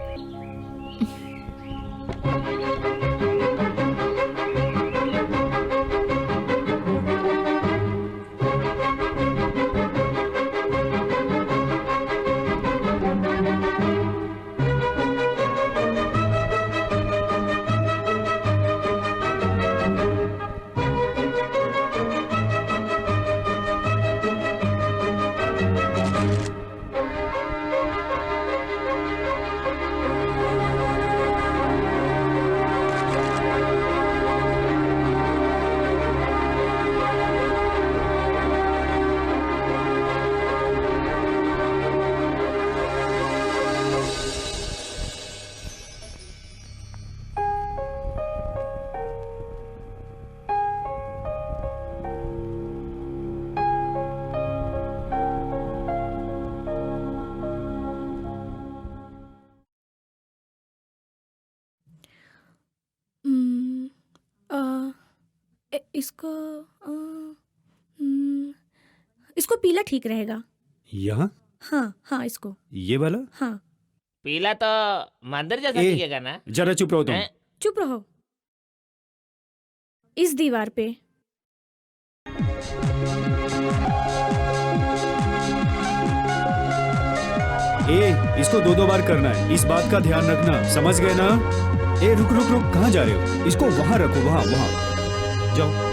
इसको पीला ठीक रहेगा। यहाँ? हाँ हाँ, इसको। ये वाला? हाँ। पीला तो मंदिर जैसा ए, दिखेगा ना? जरा चुप रहो तुम। हैं? चुप रहो। इस दीवार पे इसको 2-2 बार करना है, इस बात का ध्यान रखना, समझ गए ना? रुक रुक रुक, कहाँ जा रहे हो? इसको वहां रखो, वहां वहां जाओ।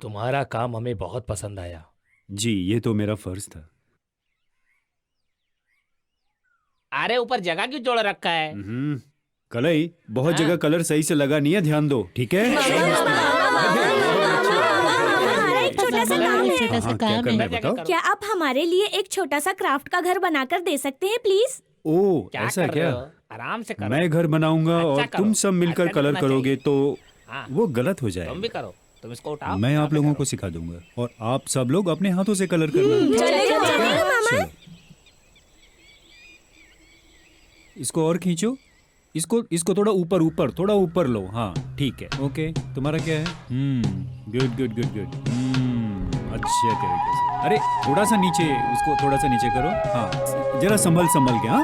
तुम्हारा काम हमें बहुत पसंद आया। जी, ये तो मेरा फर्ज था। अरे ऊपर जगह क्यों जोड़ रखा है? कलई, बहुत जगह कलर सही से लगा नहीं है, ध्यान दो, ठीक है? हमारा एक छोटा सा काम है। क्या करना है बताओ? क्या आप हमारे लिए एक छोटा सा क्राफ्ट का घर बनाकर दे सकते हैं प्लीज? ओह, क्या ऐसा कर रहे क्या? हो? आराम से करो। मैं घर बनाऊंगा अच्छा और करो। तुम सब मिलकर अच्छा कलर करना करोगे तो हाँ। वो गलत हो तुम भी जाएगा। करो, तुम इसको उठाओ। मैं आप लोगों को सिखा दूंगा और आप सब लोग अपने हाथों से कलर करना। चलेगा मामा। चलो, इसको और खींचो, इसको थोड़ा ऊपर ऊपर, थोड़ा ऊपर लो। हाँ ठीक है, ओके। तुम्हारा क्या है? Good good good good. अच्छे तरीके से। अरे थोड़ा सा नीचे, उसको थोड़ा सा नीचे करो। हाँ जरा संभल संभल के। हाँ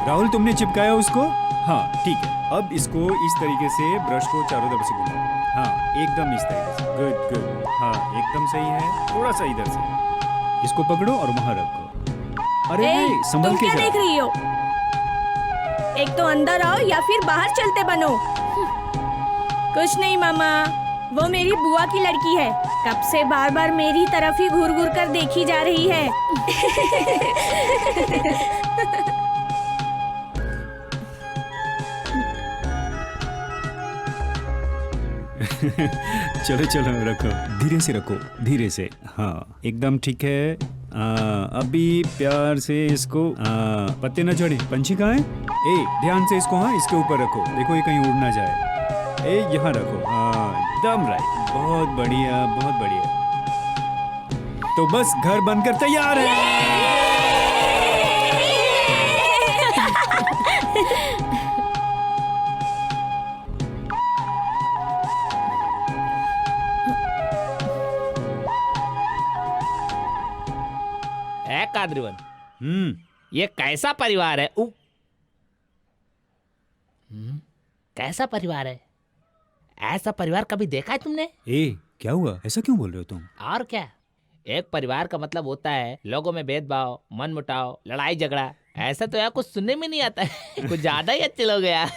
राहुल, तुमने चिपकाया उसको? हाँ ठीक है। अब इसको इस तरीके से ब्रश को चारों तरफ से घुमाओ। हाँ एकदम इस तरीके से। Good good. हाँ एकदम सही है। थोड़ा सा इधर से इसको पकड़ो और वहां रखो। अरे नहीं, संभल तुम के क्या जाओ। देख रही हो? एक तो अंदर आओ या फिर बाहर चलते बनो। कुछ नहीं मामा, वो मेरी बुआ की लड़की है। कब से बार बार मेरी तरफ ही घूर घूर कर देखी जा रही है। चलो चलो रखो, धीरे से रखो, धीरे से। हाँ एकदम ठीक है। अभी प्यार से इसको पत्ते न चढ़े। पंछी कहाँ है? ध्यान से इसको, हाँ इसके ऊपर रखो। देखो ये कहीं उड़ ना जाए। यहाँ रखो। एकदम राइट, बहुत बढ़िया बहुत बढ़िया। तो बस घर बनकर तैयार है। कादरीवन, ये कैसा परिवार है? कैसा परिवार है? ऐसा परिवार कभी देखा है तुमने? क्या हुआ? ऐसा क्यों बोल रहे हो तुम? और क्या, एक परिवार का मतलब होता है लोगों में भेदभाव, मन मुटाव, लड़ाई झगड़ा। ऐसा तो यार कुछ सुनने में नहीं आता है। कुछ ज्यादा ही अच्छे लोग यार।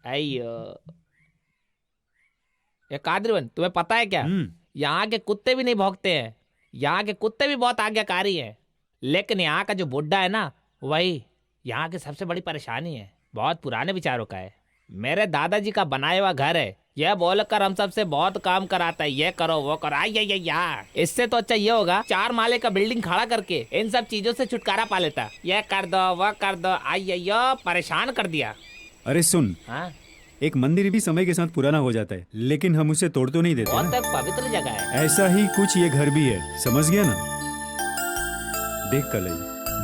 अयो ये कादरीवन, तुम्हें पता है क्या, यहाँ के कुत्ते भी नहीं भौंकते हैं। यहाँ के कुत्ते भी बहुत आज्ञाकारी हैं, लेकिन यहाँ का जो बुड्ढा है ना, वही यहाँ की सबसे बड़ी परेशानी है। बहुत पुराने विचारों का है। मेरे दादाजी का बनाया हुआ घर है, यह बोलकर हम सबसे बहुत काम कराता है। ये करो वो करो। यार इससे तो अच्छा ये होगा 4 माले का बिल्डिंग खड़ा करके इन सब चीजों से छुटकारा पा लेता। ये कर दो वो कर दो। परेशान कर दिया। अरे सुन, हाँ, एक मंदिर भी समय के साथ पुराना हो जाता है, लेकिन हम उसे तोड़ तो नहीं देते बहुत ना? पवित्र जगह है। ऐसा ही कुछ ये घर भी है, समझ गया ना? देख कलई,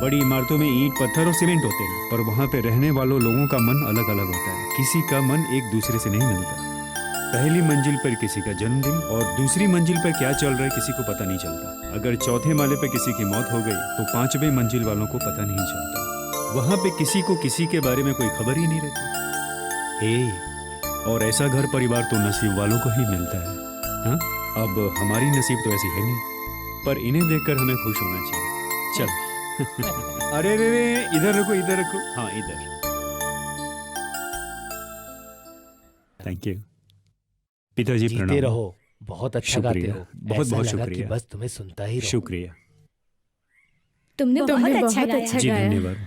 बड़ी इमारतों में ईंट पत्थर और सीमेंट होते हैं, पर वहाँ पे रहने वालों लोगों का मन अलग अलग होता है। किसी का मन एक दूसरे से नहीं मिलता। पहली मंजिल पर किसी का जन्मदिन और दूसरी मंजिल पर क्या चल रहा है किसी को पता नहीं चलता। अगर चौथे माले पर किसी की मौत हो गई तो 5वें मंजिल वालों को पता नहीं चलता। वहाँ पे किसी को किसी के बारे में कोई खबर ही नहीं रहती। और ऐसा घर परिवार तो नसीब वालों को ही मिलता है। हाँ, अब हमारी नसीब तो ऐसी है नहीं, पर इन्हें देखकर हमें खुश होना चाहिए। चल। अरे रे रे, इधर रखो इधर रखो। हाँ इधर। थैंक यू पिताजी, जीते प्रणाम। रहो, बहुत अच्छा गाते शुक्रिया, हो। बहुत ऐसा बहुत लगा कि शुक्रिया। बस तुम्हें सुनता ही रहो। शुक्रिया तुमने बहुत अच्छा गाया। जी, धन्यवाद।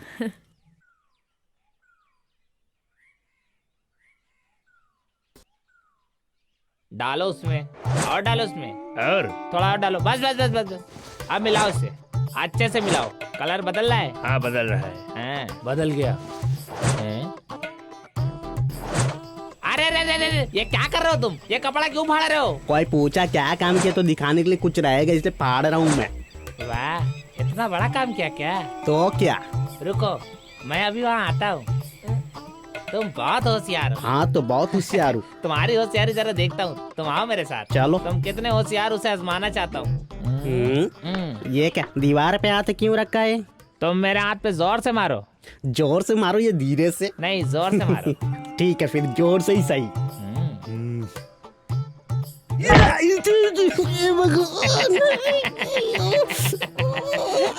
डालो उसमें, और डालो उसमें, और थोड़ा और डालो, बस बस बस बस बस। अब मिलाओ इसे, अच्छे से मिलाओ। कलर बदल रहा है? हाँ बदल रहा है। बदल गया। अरे अरे अरे अरे, ये क्या कर रहे हो तुम? ये कपड़ा क्यों फाड़ रहे हो? कोई पूछा क्या काम किया तो दिखाने के लिए कुछ रहेगा इसलिए फाड़ रहा हूँ मैं। वाह, इतना बड़ा काम किया क्या? तो क्या? रुको, मैं अभी वहाँ आता हूँ। तुम बहुत होशियार हो। हाँ तो बहुत होशियार हूँ। तुम्हारी होशियारी जरा देखता हूँ। तुम आओ मेरे साथ। चलो। तुम कितने होशियार उसे आजमाना चाहता हूँ। ये क्या दीवार पे हाथ क्यों रखा है? तुम मेरे हाथ पे जोर से मारो। जोर से मारो या धीरे से? नहीं, जोर से मारो। ठीक है फिर जोर से ही सही।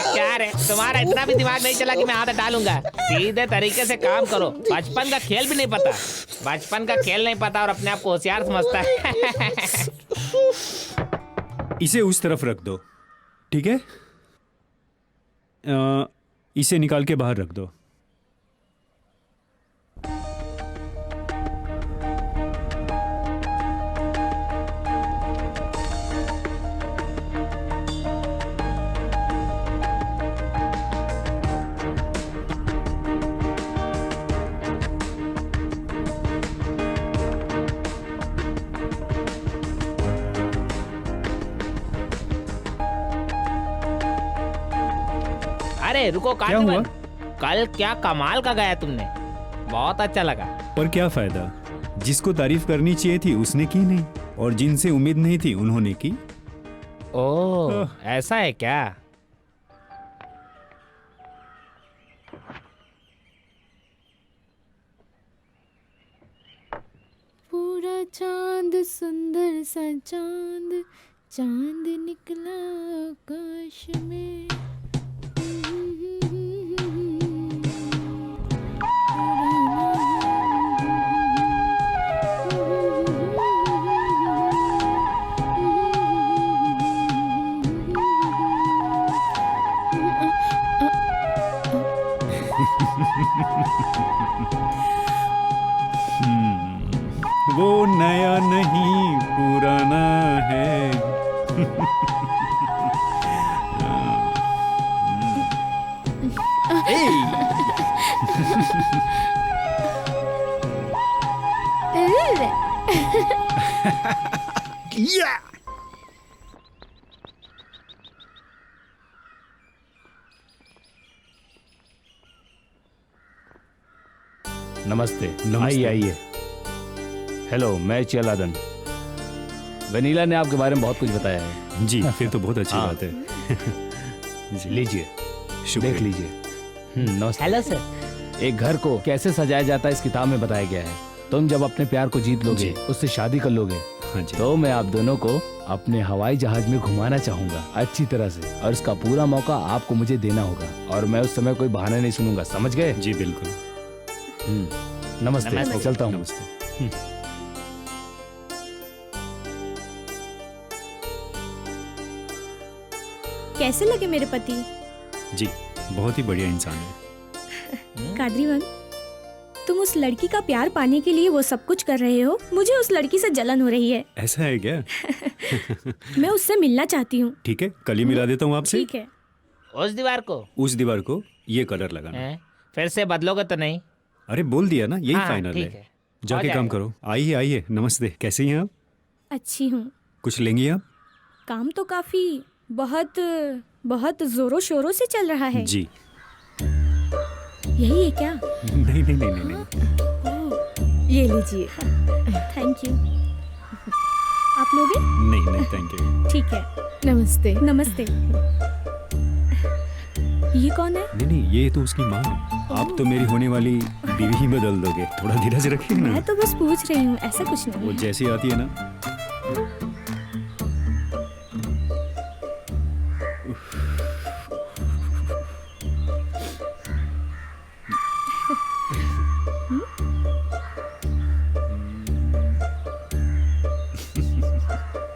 क्या रे, तुम्हारा इतना भी दिमाग नहीं चला कि मैं हाथ डालूंगा? सीधे तरीके से काम करो। बचपन का खेल भी नहीं पता, बचपन का खेल नहीं पता और अपने आप को होशियार समझता है। इसे उस तरफ रख दो, ठीक है? इसे निकाल के बाहर रख दो। अरे रुको, क्या हुआ? कल क्या कमाल का गाया तुमने, बहुत अच्छा लगा। पर क्या फायदा, जिसको तारीफ करनी चाहिए थी उसने की नहीं, और जिनसे उम्मीद नहीं थी उन्होंने की। ओह, ऐसा है क्या? पूरा चांद सुंदर सा चांद, चांद निकला आकाश में। वो नया नहीं पुराना है। नमस्ते। नमस्ते। आइए आइए। हेलो, मैं चियालादन। वनीला ने आपके बारे में बहुत कुछ बताया है। जी, फिर तो बहुत अच्छी हाँ। बात है। जी, लीजिए, शुक्रिया। देख लीजिए। नमस्ते। Hello sir. एक घर को कैसे सजाया जाता है इस किताब में बताया गया है। तुम जब अपने प्यार को जीत लोगे, जी। उससे शादी कर लोगे, हाँ जी। तो मैं आप दोनों को अपने हवाई जहाज में घुमाना चाहूंगा अच्छी तरह से, और इसका पूरा मौका आपको मुझे देना होगा, और मैं उस समय कोई बहाना नहीं सुनूंगा, समझ गए? जी बिल्कुल। नमस्ते, नमस्ते। चलता हूँ। नमस्ते। कैसे लगे मेरे पति? जी, बहुत ही बढ़िया इंसान है। कादरीवन, तुम उस लड़की का प्यार पाने के लिए वो सब कुछ कर रहे हो। मुझे उस लड़की से जलन हो रही है। ऐसा है क्या? मैं उससे मिलना चाहती हूँ। ठीक है, कल ही मिला देता हूँ आपसे। ठीक है। उस दीवार को उस दीवार को ये कलर लगाना। फिर से बदलोगे तो नहीं? अरे बोल दिया ना, यही हाँ, फाइनल ठीक है। जाके हो काम जाएगा। करो। आइए आइए, नमस्ते। कैसे हैं आप? अच्छी हूँ। कुछ लेंगी आप? काम तो काफी बहुत बहुत जोरों शोरों से चल रहा है। जी। यही है क्या? नहीं नहीं नहीं नहीं, नहीं। ये लीजिए। Thank you. आप लोगे? नहीं नहीं, थैंक यू। ठीक है। नमस्ते। नमस्ते। ये कौन है? नहीं नहीं, ये तो उसकी माँ है। आप तो मेरी होने वाली बीवी ही बदल दोगे। थोड़ा धीरज रखिए ना। मैं तो बस पूछ रही हूँ, ऐसा कुछ नहीं वो है। जैसी आती है ना।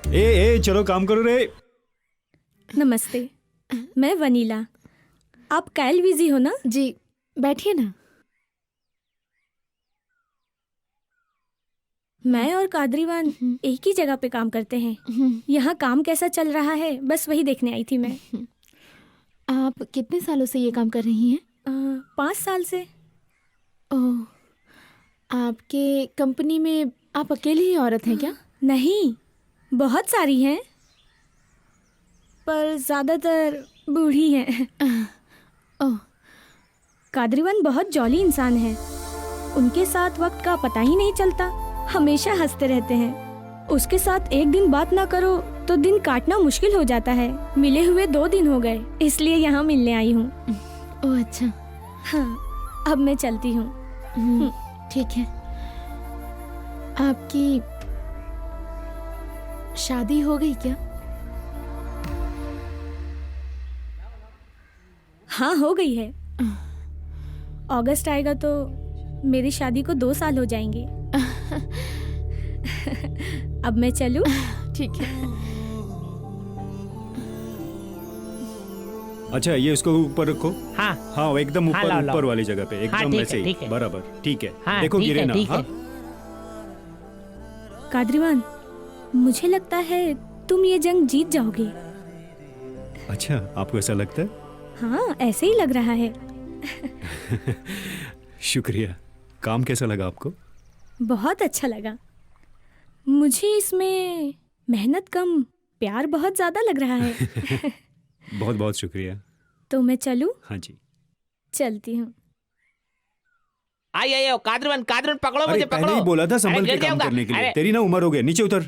ए चलो काम करो रे। नमस्ते, मैं वनीला। आप कायल बिजी हो ना? मैं और कादरीवान एक ही जगह पे काम करते हैं। यहाँ काम कैसा चल रहा है बस वही देखने आई थी मैं। आप कितने सालों से ये काम कर रही हैं? 5 साल से। ओह, आपके कंपनी में आप अकेली ही औरत हैं क्या? नहीं, बहुत सारी हैं, पर ज्यादातर बूढ़ी हैं। ओह, कादरीवान बहुत जॉली इंसान है। उनके साथ वक्त का पता ही नहीं चलता, हमेशा हंसते रहते हैं। उसके साथ एक दिन बात ना करो तो दिन काटना मुश्किल हो जाता है। मिले हुए 2 दिन हो गए, इसलिए यहाँ मिलने आई हूँ। ओह अच्छा। हाँ, अब मैं चलती हूँ। ठीक है। आपकी शादी हो गई क्या? हाँ, हो गई है। अगस्त आएगा तो मेरी शादी को 2 साल हो जाएंगे। अब मैं चलूं? ठीक है। अच्छा, ये उसको ऊपर रखो। हाँ हाँ, वो एकदम हाँ, ऊपर लाओ, लाओ। ऊपर वाली जगह पे, हाँ, एकदम ठीक वैसे है, ही ठीक है। बराबर। ठीक है, हाँ, देखो ठीक गिरे है, ना। ठीक हाँ है। कादरीवान, मुझे लगता है तुम ये जंग जीत जाओगे। अच्छा, आपको ऐसा लगता है? हाँ, ऐसे ही लग रहा है। शुक्रिया। काम कैसा लगा आपको? बहुत अच्छा लगा। मुझे इसमें मेहनत कम, प्यार बहुत ज्यादा लग रहा है। बहुत बहुत शुक्रिया। तो मैं चलूं? हाँ जी। चलती हूँ। आई आई कादरीवान, कादरीवान पकड़ो अरे मुझे, पकड़ो। पहले ही बोला था अरे, संभल के गिर काम जाऊंगा। करने के लिए। अरे, तेरी ना उम्र हो गई, नीचे उतर।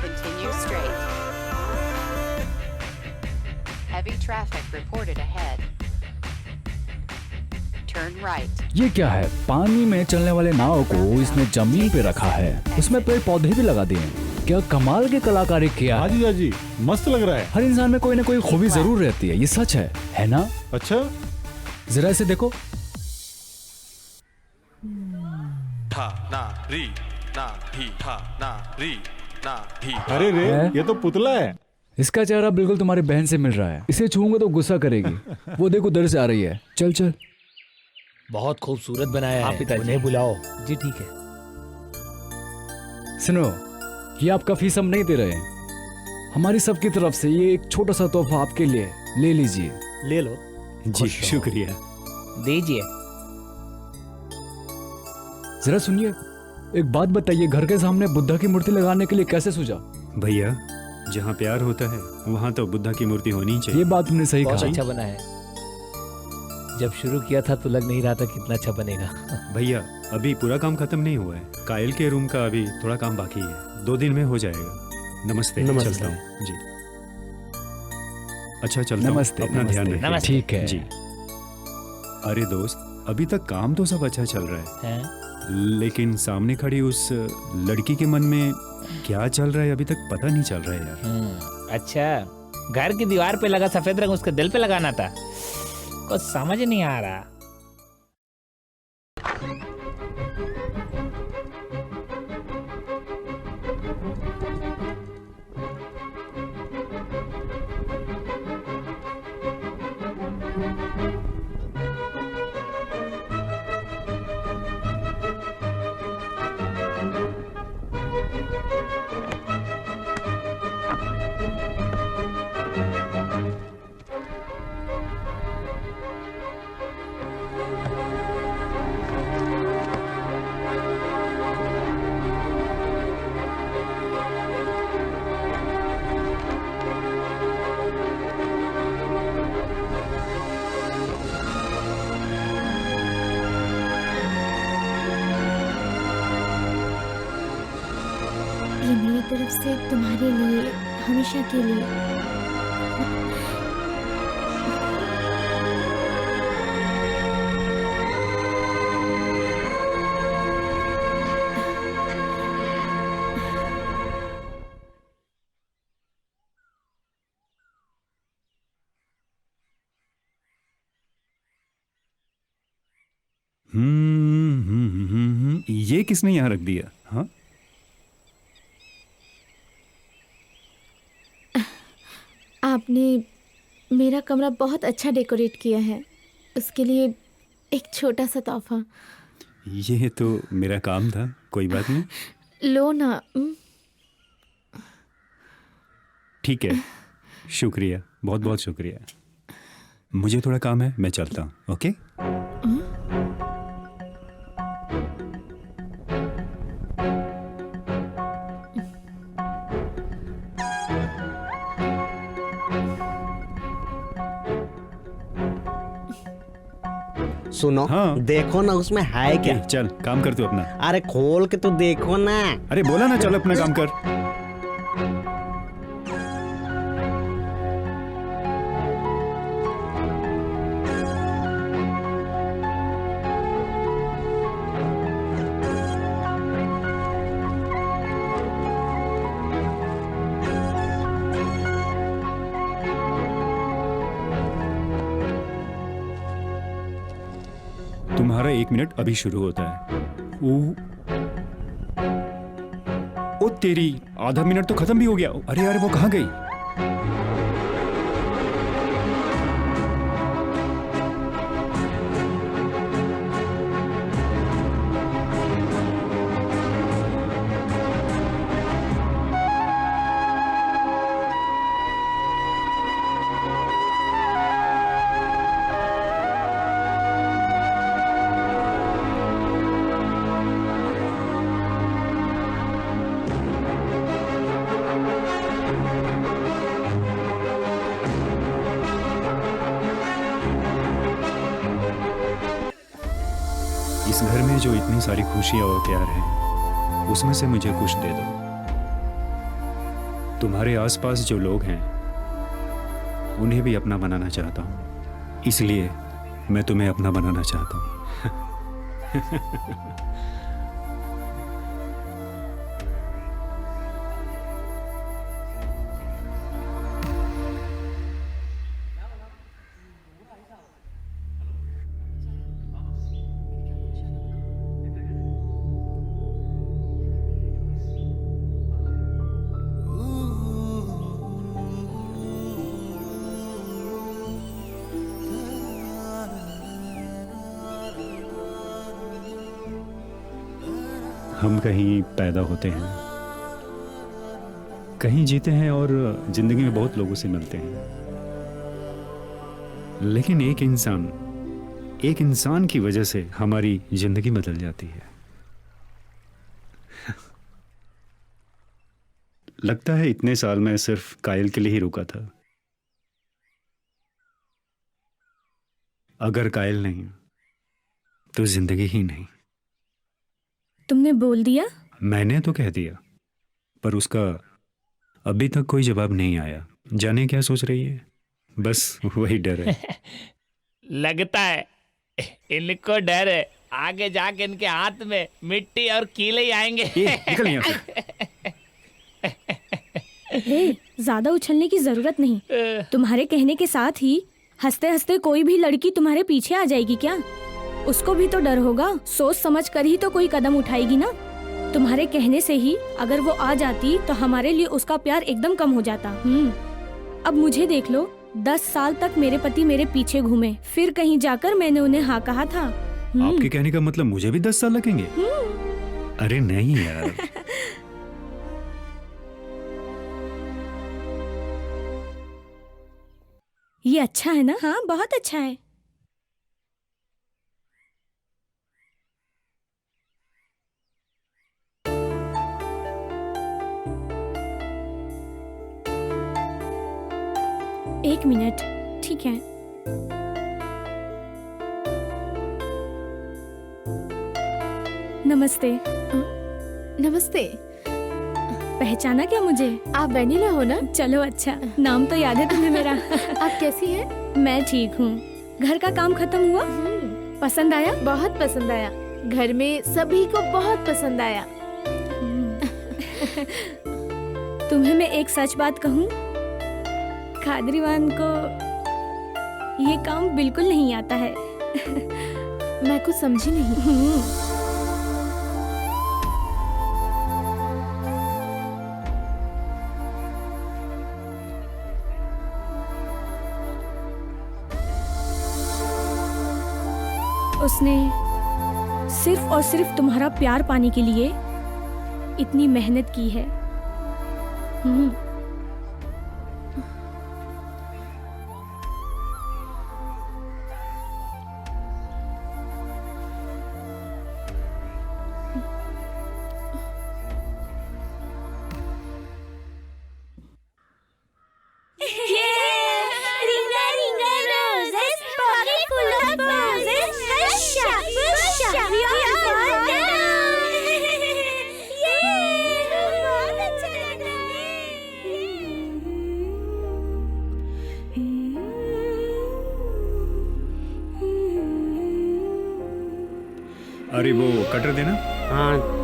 Continue straight. Heavy traffic reported ahead. Turn right. ये क्या है? पानी में चलने वाले नाव को इसने जमीन पे रखा है, उसमें पेड़ पौधे भी लगा दिए हैं। क्या कमाल की कलाकारी किया हाँ है। जी जी, मस्त लग रहा है। हर इंसान में कोई ना कोई खूबी जरूर रहती है, ये सच है ना? अच्छा, जरा इसे देखो। अरे रे, है? ये तो पुतला है। इसका चेहरा बिल्कुल तुम्हारी बहन से मिल रहा है। इसे छूऊंगा तो गुस्सा करेगी। वो देखो उधर से आ रही है। चल चल। बहुत खूबसूरत बनाया हाँ, है। पिताजी। उन्हें बुलाओ। जी ठीक है। सुनो, ये आपका फीस हम नहीं दे रहे हैं। हमारी सबकी तरफ से ये एक छोटा सा तोहफा आपके लिए, ले लीजिए। ले लो। जी शुक्रिया। दीजिए। जरा सुनिए, एक बात बताइए, घर के सामने बुद्धा की मूर्ति लगाने के लिए कैसे सूझा? भैया, जहाँ प्यार होता है वहाँ तो बुद्धा की मूर्ति होनी ही ये चाहिए। बात तुमने सही बहुत कहा। अच्छा बना है। जब शुरू किया था तो लग नहीं रहा था कितना अच्छा बनेगा। भैया, अभी पूरा काम खत्म नहीं हुआ है। कायल के रूम का अभी थोड़ा काम बाकी है, 2 दिन में हो जाएगा। नमस्ते। नमस्ते। चलता हूँ जी। अच्छा, चलता हूँ। नमस्ते। अपना ध्यान नमस्ते। रखिए। नमस्ते। ठीक है जी। अरे दोस्त, अभी तक काम तो सब अच्छा चल रहा है, हैं? लेकिन सामने खड़ी उस लड़की के मन में क्या चल रहा है अभी तक पता नहीं चल रहा है यार। अच्छा, घर की दीवार पे लगा सफेद रंग उसके दिल पे लगाना था। कुछ समझ नहीं आ रहा। ये मेरी तरफ से तुम्हारे लिए, हमेशा के लिए। ये किसने यहाँ रख दिया? हाँ, आपने मेरा कमरा बहुत अच्छा डेकोरेट किया है, उसके लिए एक छोटा सा तोहफा। ये तो मेरा काम था, कोई बात नहीं। लो ना। ठीक है, शुक्रिया, बहुत बहुत शुक्रिया। मुझे थोड़ा काम है, मैं चलता हूँ। ओके। सुनो, हाँ। देखो ना उसमें है क्या। चल काम कर तू अपना। अरे खोल के तो देखो ना। अरे बोला ना, चल अपना काम कर। तुम्हारा 1 मिनट अभी शुरू होता है। ओ तेरी, आधा मिनट तो खत्म भी हो गया। अरे यार, वो कहाँ गई? इस घर में जो इतनी सारी खुशियां और प्यार है, उसमें से मुझे कुछ दे दो। तुम्हारे आसपास जो लोग हैं, उन्हें भी अपना बनाना चाहता हूं, इसलिए मैं तुम्हें अपना बनाना चाहता हूं। हम कहीं पैदा होते हैं, कहीं जीते हैं और जिंदगी में बहुत लोगों से मिलते हैं, लेकिन एक इंसान की वजह से हमारी जिंदगी बदल जाती है। लगता है इतने साल मैं सिर्फ कायल के लिए ही रुका था। अगर कायल नहीं तो जिंदगी ही नहीं। तुमने बोल दिया? मैंने तो कह दिया, पर उसका अभी तक कोई जवाब नहीं आया। जाने क्या सोच रही है? बस वही डर है। लगता है इनको डर है आगे जाके इनके हाथ में मिट्टी और कीले ही आएंगे। निकल यहाँ से। हे, ज्यादा उछलने की जरूरत नहीं। तुम्हारे कहने के साथ ही हंसते हंसते कोई भी लड़की तुम्हारे पीछे आ जाएगी क्या? उसको भी तो डर होगा, सोच समझ कर ही तो कोई कदम उठाएगी ना। तुम्हारे कहने से ही अगर वो आ जाती तो हमारे लिए उसका प्यार एकदम कम हो जाता। अब मुझे देख लो, 10 साल तक मेरे पति मेरे पीछे घूमे, फिर कहीं जाकर मैंने उन्हें हाँ कहा था। आपके कहने का मतलब मुझे भी 10 साल लगेंगे? अरे नहीं यार। ये अच्छा है ना? हाँ, बहुत अच्छा है। एक मिनट, ठीक है। नमस्ते। नमस्ते। पहचाना क्या मुझे? आप वेनिला हो ना? चलो अच्छा, नाम तो याद है तुम्हें मेरा। आप कैसी हैं? मैं ठीक हूँ। घर का काम खत्म हुआ? पसंद आया? बहुत पसंद आया। घर में सभी को बहुत पसंद आया। तुम्हें मैं एक सच बात कहूँ, खादरीवान को ये काम बिल्कुल नहीं आता है। मैं कुछ समझी नहीं। उसने सिर्फ और सिर्फ तुम्हारा प्यार पाने के लिए इतनी मेहनत की है। अरे वो कटर देना। हाँ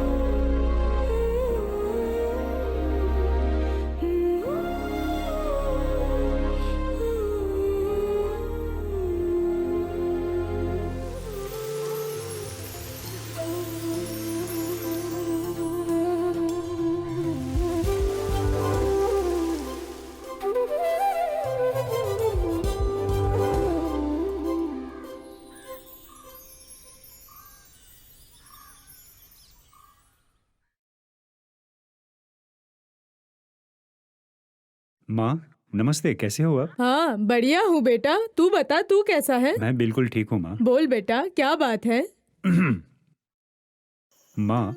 माँ नमस्ते, कैसे हो आप? हाँ बढ़िया हूँ बेटा, तू बता तू कैसा है? मैं बिल्कुल ठीक हूँ माँ। बोल बेटा क्या बात है? माँ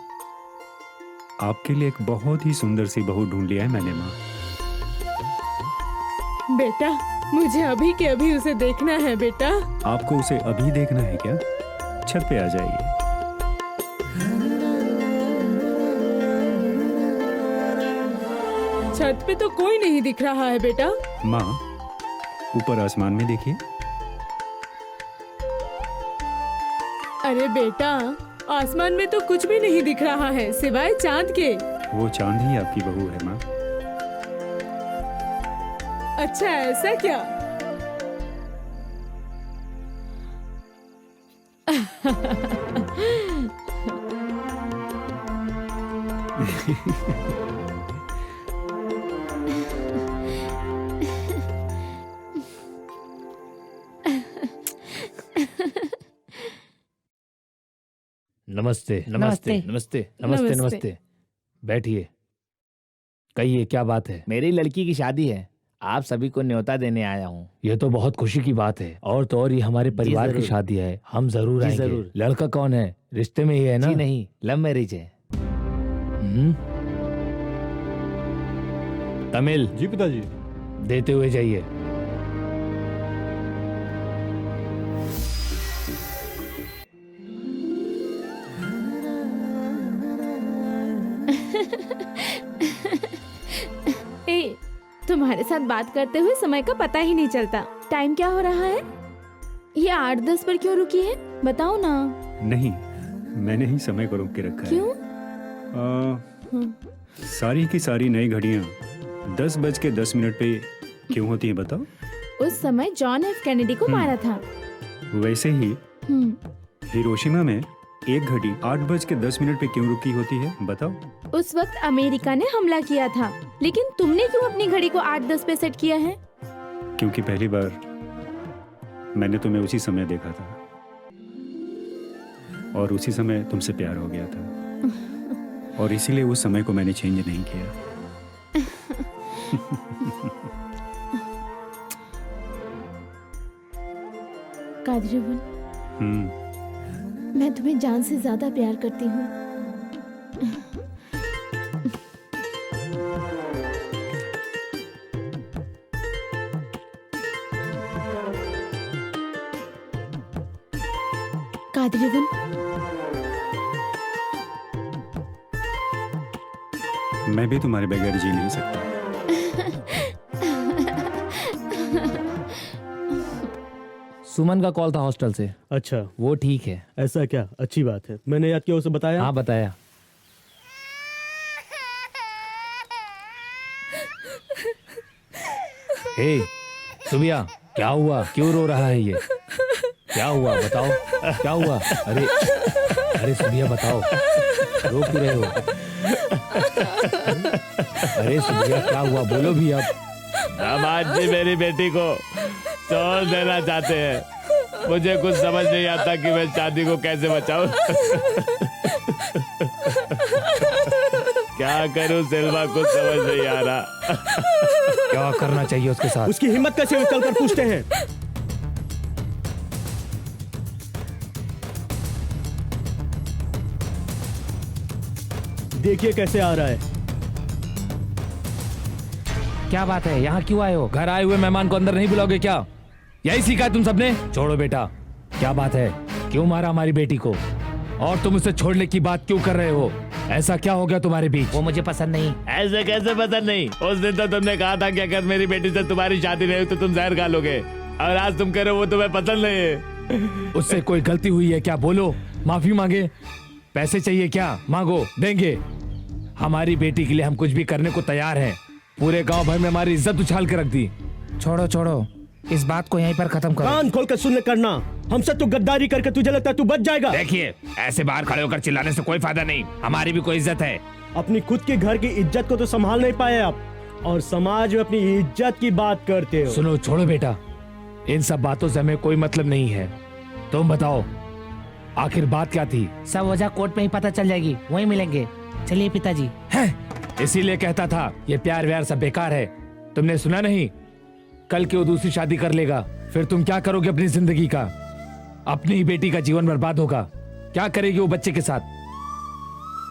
आपके लिए एक बहुत ही सुंदर सी बहू ढूंढ लिया है मैंने माँ। बेटा मुझे अभी के अभी उसे देखना है बेटा। आपको उसे अभी देखना है क्या? छत पे आ जाइए। छत पे तो कोई नहीं दिख रहा है बेटा। माँ ऊपर आसमान में देखिए। अरे बेटा आसमान में तो कुछ भी नहीं दिख रहा है सिवाय चांद के। वो चांद ही आपकी बहू है माँ। अच्छा ऐसा क्या? नमस्ते नमस्ते नमस्ते नमस्ते नमस्ते। बैठिए, कहिए क्या बात है? मेरी लड़की की शादी है, आप सभी को न्योता देने आया हूँ। ये तो बहुत खुशी की बात है, और तो और ये हमारे परिवार की जरूर। शादी है, हम जरूर जी, आएंगे। जरूर। लड़का कौन है? रिश्ते में ही है ना? जी नहीं, लव मैरिज है। तमिल जी पिताजी। देते हुए जाइए। ए, तुम्हारे साथ बात करते हुए समय का पता ही नहीं चलता। टाइम क्या हो रहा है? ये 8-10 पर क्यों रुकी है? बताओ ना। नहीं, मैंने ही समय को रोक के रखा क्यों? है। सारी की सारी नई घड़ियां 10:10 पे क्यों होती हैं बताओ? उस समय जॉन एफ कैनेडी को मारा था। वैसे ही हम्म, हिरोशिमा में एक घड़ी 8:10 पे क्यों रुकी होती है बताओ? उस वक्त अमेरिका ने हमला किया था, लेकिन तुमने क्यों अपनी घड़ी को 8-10 पे सेट किया है? क्योंकि पहली बार मैंने तुम्हें उसी समय देखा था और उसी समय तुमसे प्यार हो गया था, और इसीलिए उस समय को मैंने चेंज नहीं किया। कादरीवन, मैं तुम्हें जान से ज्यादा प्यार करती हूँ। कादरीवन, मैं भी तुम्हारे बगैर जी नहीं सकता। सुमन का कॉल था हॉस्टल से। अच्छा वो ठीक है। ऐसा क्या? अच्छी बात है। मैंने याद किया, उसे बताया? हाँ बताया। हे सुबिया, क्या हुआ? क्यों रो रहा है ये? क्या हुआ बताओ, क्या हुआ? अरे अरे सुबिया बताओ, रो क्यों रहे हो? अरे सुबिया क्या हुआ, बोलो भी अब। दामाद जी मेरी बेटी को छोड़ देना चाहते हैं। मुझे कुछ समझ नहीं आता कि मैं शादी को कैसे बचाऊं। क्या करूं सेल्वा, कुछ समझ नहीं आ रहा। क्या करना चाहिए उसके साथ? उसकी हिम्मत कैसे हुई, चलकर पूछते हैं। देखिए कैसे आ रहा है। क्या बात है, यहाँ क्यों आए हो? घर आए हुए मेहमान को अंदर नहीं बुलाओगे क्या? यही सीखा है तुम सबने? छोड़ो बेटा, क्या बात है? क्यों मारा हमारी बेटी को? और तुम उसे छोड़ने की बात क्यों कर रहे हो? ऐसा क्या हो गया तुम्हारे बीच? वो मुझे पसंद नहीं। ऐसे कैसे पसंद नहीं? उस दिन तो तुमने कहा था कि अगर मेरी बेटी से तुम्हारी शादी नहीं हुई तो तुम जहर खा लोगे, और आज तुम कह रहे हो वो तुम्हें पसंद नहीं है। उससे कोई गलती हुई है क्या? बोलो, माफी मांगे। पैसे चाहिए क्या? मांगो, देंगे। हमारी बेटी के लिए हम कुछ भी करने को तैयार हैं। पूरे गांव भर में हमारी इज्जत उछाल के रख दी। छोड़ो छोड़ो, इस बात को यहीं पर खत्म करो। कान खोल कर सुन करना। हमसे तू गद्दारी करके तुझे लगता है तू बच जाएगा? देखिए, ऐसे बाहर खड़े होकर चिल्लाने से कोई फायदा नहीं। हमारी भी कोई इज्जत है। अपनी खुद के घर की इज्जत को तो संभाल नहीं पाए आप, और समाज में अपनी इज्जत की बात करते हो। सुनो, छोड़ो बेटा, इन सब बातों से हमें कोई मतलब नहीं है। तुम बताओ, आखिर बात क्या थी? सब वजह कोर्ट में ही पता चल जाएगी, वहीं मिलेंगे। चलिए पिताजी। इसीलिए कहता था ये प्यार व्यार सब बेकार है। तुमने सुना नहीं? कल की वो दूसरी शादी कर लेगा, फिर तुम क्या करोगे अपनी जिंदगी का? अपनी ही बेटी का जीवन बर्बाद होगा। क्या करेगी वो बच्चे के साथ?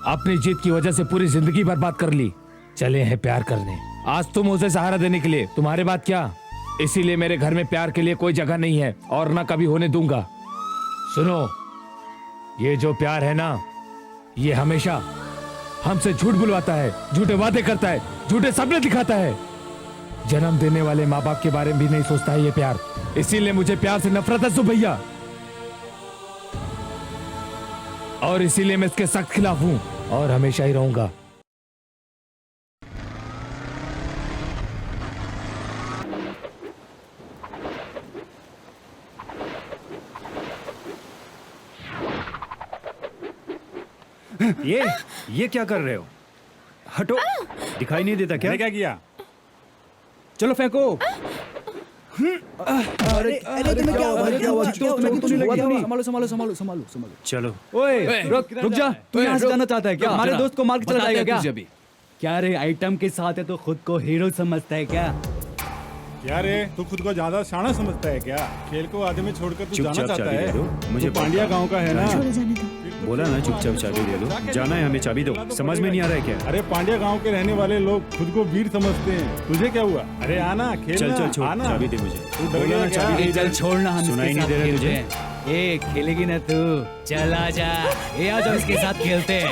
अपनी जीत की वजह से पूरी जिंदगी बर्बाद कर ली। चले हैं प्यार करने। आज तुम उसे सहारा देने के लिए, तुम्हारे बात क्या? इसीलिए मेरे घर में प्यार के लिए कोई जगह नहीं है, और ना कभी होने दूंगा। सुनो, ये जो प्यार है ना, ये हमेशा हमसे झूठ बुलवाता है, झूठे वादे करता है, झूठे सपने दिखाता है। जन्म देने वाले माँ बाप के बारे में भी नहीं सोचता है ये प्यार। इसीलिए मुझे प्यार से नफरत है सुभैया, और इसीलिए मैं इसके सख्त खिलाफ हूं और हमेशा ही रहूंगा। ये क्या कर रहे हो? हटो, दिखाई नहीं देता क्या? क्या किया? चलो फेंको। चलो। ओए रुक जा, तू यहाँ से जाना चाहता है क्या? हमारे दोस्त को मार के चला जाएगा क्या? क्या रे, आइटम के साथ है तो खुद को हीरो समझता है क्या? क्या रे, तू खुद को ज्यादा शाना समझता है क्या? खेल को आधे में छोड़कर तू जाना चुपचाप चाहता चाबी है? दे दो। मुझे तू पांड्या गांव का है ना? बोला ना, चुपचाप चाबी दे दो। जाना है हमें, चाबी दो। समझ में नहीं आ रहा है क्या? अरे पांड्या गांव के रहने वाले लोग खुद को वीर समझते हैं। तुझे क्या हुआ? अरे आना, खेलना। चल चल छोड़, आना। चाबी दे मुझे। तू डर बोला गया ना, क्या? चाबी दे। चल छोड़ना, हम सुनाई इसके नहीं साथ दे रहा खेलते तुझे? हैं। ए, खेलेगी ना तू? चल आजा, ये आ जाओ, इसके साथ खेलते हैं।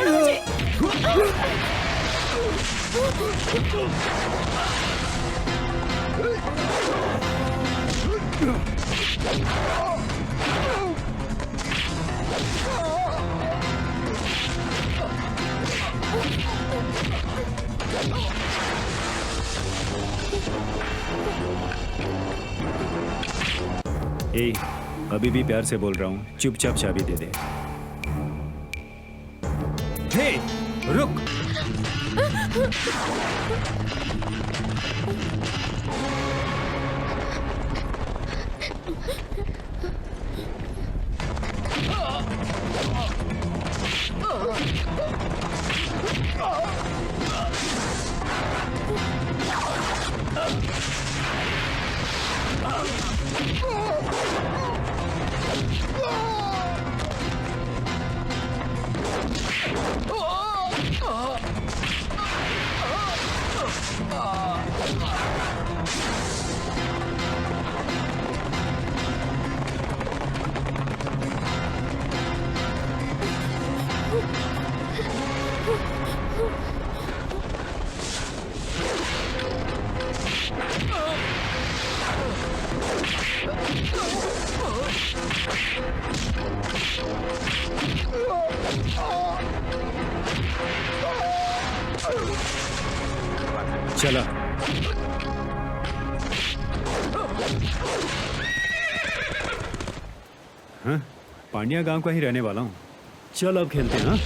ए, अभी भी प्यार से बोल रहा हूँ, चुपचाप चाबी दे दे। हे, रुक। चला। हाँ, पांड्या गांव का ही रहने वाला हूँ। चल अब खेलते हैं। हाँ,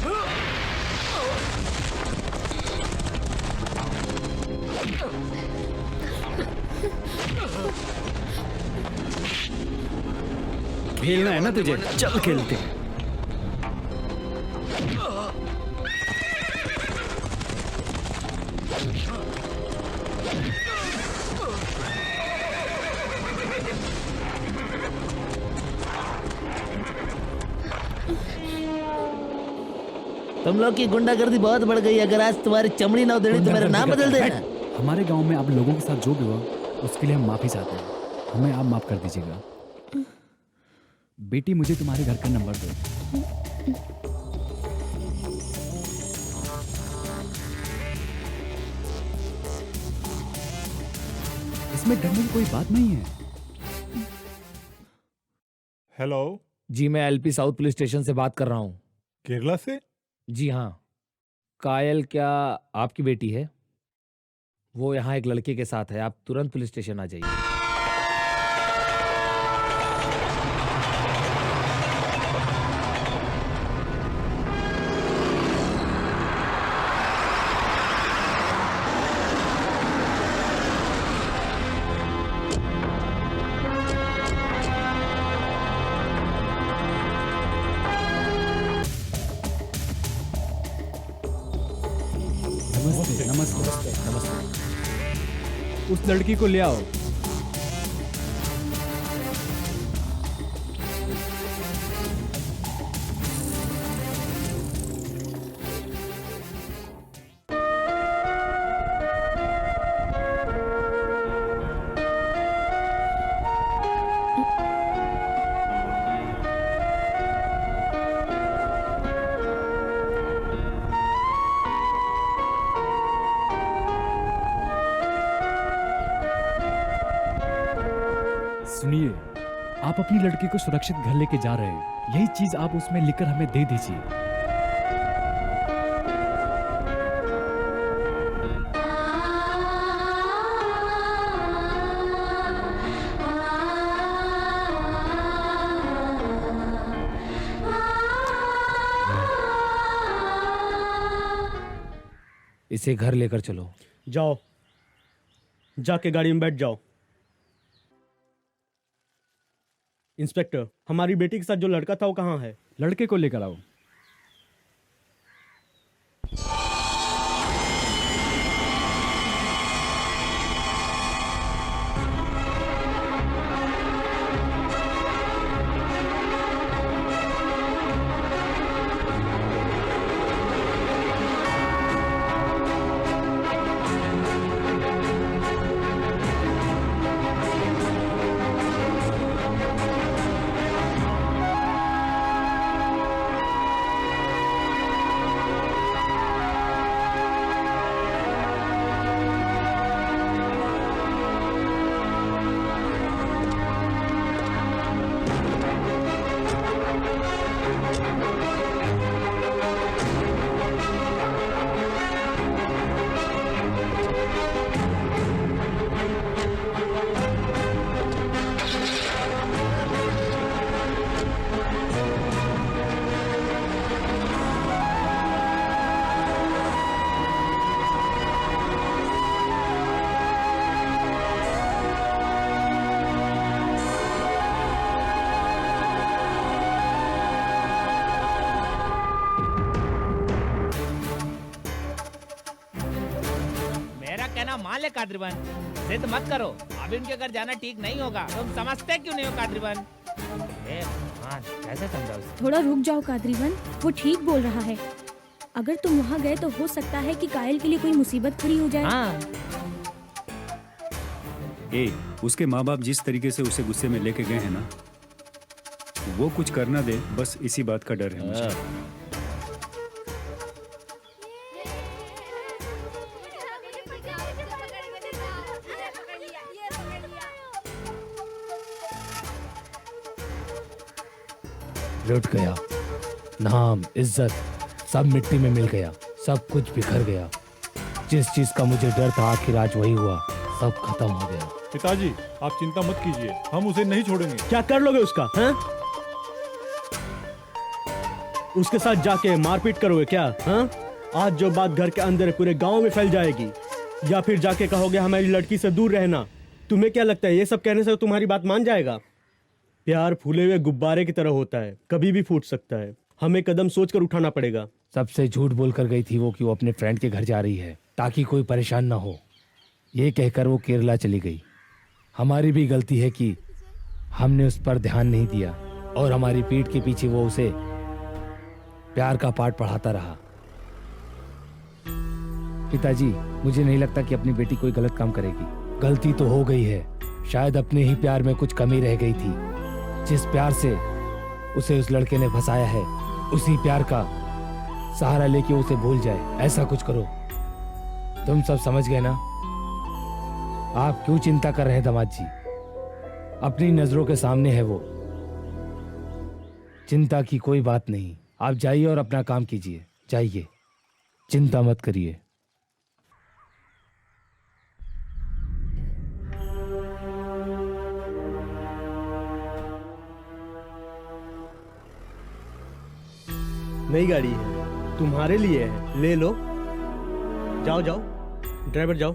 खेलना है ना तुझे, चल खेलते हैं। तुम लोग की गुंडागर्दी बहुत बढ़ गई। अगर आज तुम्हारी चमड़ी ना उधेड़ी तो मेरा नाम बदल देना। हमारे गांव में आप लोगों के साथ जो भी हुआ उसके लिए हम माफी चाहते हैं। हमें आप माफ कर दीजिएगा। बेटी मुझे तुम्हारे घर का नंबर दो। इसमें डरने की कोई बात नहीं है। हेलो जी, मैं एलपी साउथ पुलिस स्टेशन से बात कर रहा हूँ। केरला से? जी हाँ। कायल क्या आपकी बेटी है? वो यहाँ एक लड़के के साथ है। आप तुरंत पुलिस स्टेशन आ जाइए। नमस्ते नमस्ते नमस्ते। उस लड़की को ले आओ। सुनिए, आप अपनी लड़की को सुरक्षित घर लेके जा रहे हैं। यही चीज आप उसमें लिखकर हमें दे दीजिए। इसे घर लेकर चलो। जाओ, जाके गाड़ी में बैठ जाओ। इंस्पेक्टर, हमारी बेटी के साथ जो लड़का था वो कहाँ है? लड़के को लेकर आओ। मान ले कादरीबन, जिद मत करो। अब इनके घर जाना ठीक नहीं होगा। तुम समझते क्यों नहीं हो कादरीबन? कैसे समझाओ? थोड़ा रुक जाओ कादरीबन, वो ठीक बोल रहा है। अगर तुम वहाँ गए तो हो सकता है कि कायल के लिए कोई मुसीबत खड़ी हो जाए। उसके माँ बाप जिस तरीके से उसे गुस्से में लेके गए हैं ना, वो कुछ करना दे, बस इसी बात का डर है मुझे। लुट गया, नाम इज्जत सब मिट्टी में मिल गया, सब कुछ बिखर गया। जिस चीज का मुझे डर था आखिर आज वही हुआ, सब खत्म हो गया। पिताजी, आप चिंता मत कीजिए, हम उसे नहीं छोड़ेंगे। क्या कर लोगे उसका? हैं? उसके साथ जाके मारपीट करोगे क्या? हैं? आज जो बात घर के अंदर पूरे गांव में फैल जाएगी, या फिर जाके कहोगे हमारी लड़की से दूर रहना। तुम्हें क्या लगता है ये सब कहने से तुम्हारी बात मान जाएगा? प्यार फूले हुए गुब्बारे की तरह होता है, कभी भी फूट सकता है। हमें कदम सोचकर उठाना पड़ेगा। सबसे झूठ बोल कर गई थी वो कि वो अपने फ्रेंड के घर जा रही है ताकि कोई परेशान ना हो। ये कहकर वो केरला चली गई। हमारी भी गलती है कि हमने उस पर ध्यान नहीं दिया और हमारी पीठ के पीछे वो उसे प्यार का पाठ पढ़ाता रहा। पिताजी, मुझे नहीं लगता कि अपनी बेटी कोई गलत काम करेगी। गलती तो हो गई है, शायद अपने ही प्यार में कुछ कमी रह गई थी। जिस प्यार से उसे उस लड़के ने फंसाया है, उसी प्यार का सहारा लेके उसे भूल जाए। ऐसा कुछ करो। तुम सब समझ गए ना? आप क्यों चिंता कर रहे हैं दामाद जी? अपनी नजरों के सामने है वो। चिंता की कोई बात नहीं। आप जाइए और अपना काम कीजिए। जाइए, चिंता मत करिए। नई गाड़ी है, तुम्हारे लिए है, ले लो। जाओ जाओ, ड्राइवर जाओ।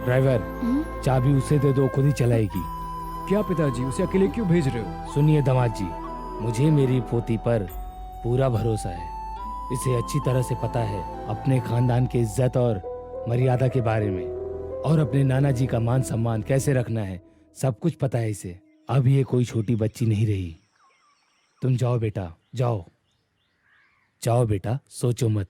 ड्राइवर, चाबी उसे दे दो, खुद ही चलाएगी। क्या पिताजी, उसे अकेले क्यों भेज रहे हो? सुनिए दामाद जी, मुझे मेरी पोती पर पूरा भरोसा है। इसे अच्छी तरह से पता है अपने खानदान की इज्जत और मर्यादा के बारे में, और अपने नाना जी का मान सम्मान कैसे रखना है, सब कुछ पता है इसे। अब ये कोई छोटी बच्ची नहीं रही। तुम जाओ बेटा, जाओ जाओ बेटा, सोचो मत।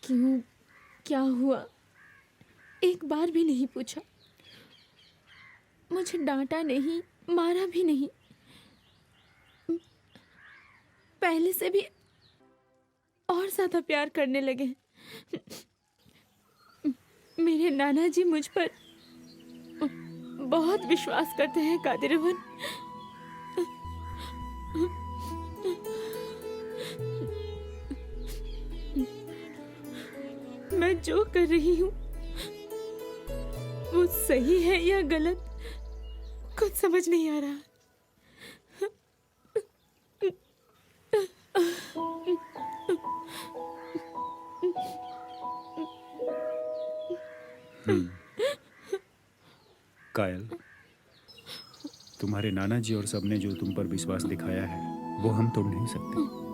क्यों? क्या हुआ? एक बार भी नहीं पूछा। मुझे डांटा नहीं, मारा भी नहीं। पहले से भी और ज्यादा प्यार करने लगे। मेरे नाना जी मुझ पर बहुत विश्वास करते हैं कादिरवन। मैं जो कर रही हूँ वो सही है या गलत, कुछ समझ नहीं आ रहा। कायल, तुम्हारे नाना जी और सबने जो तुम पर विश्वास दिखाया है वो हम तोड़ नहीं सकते।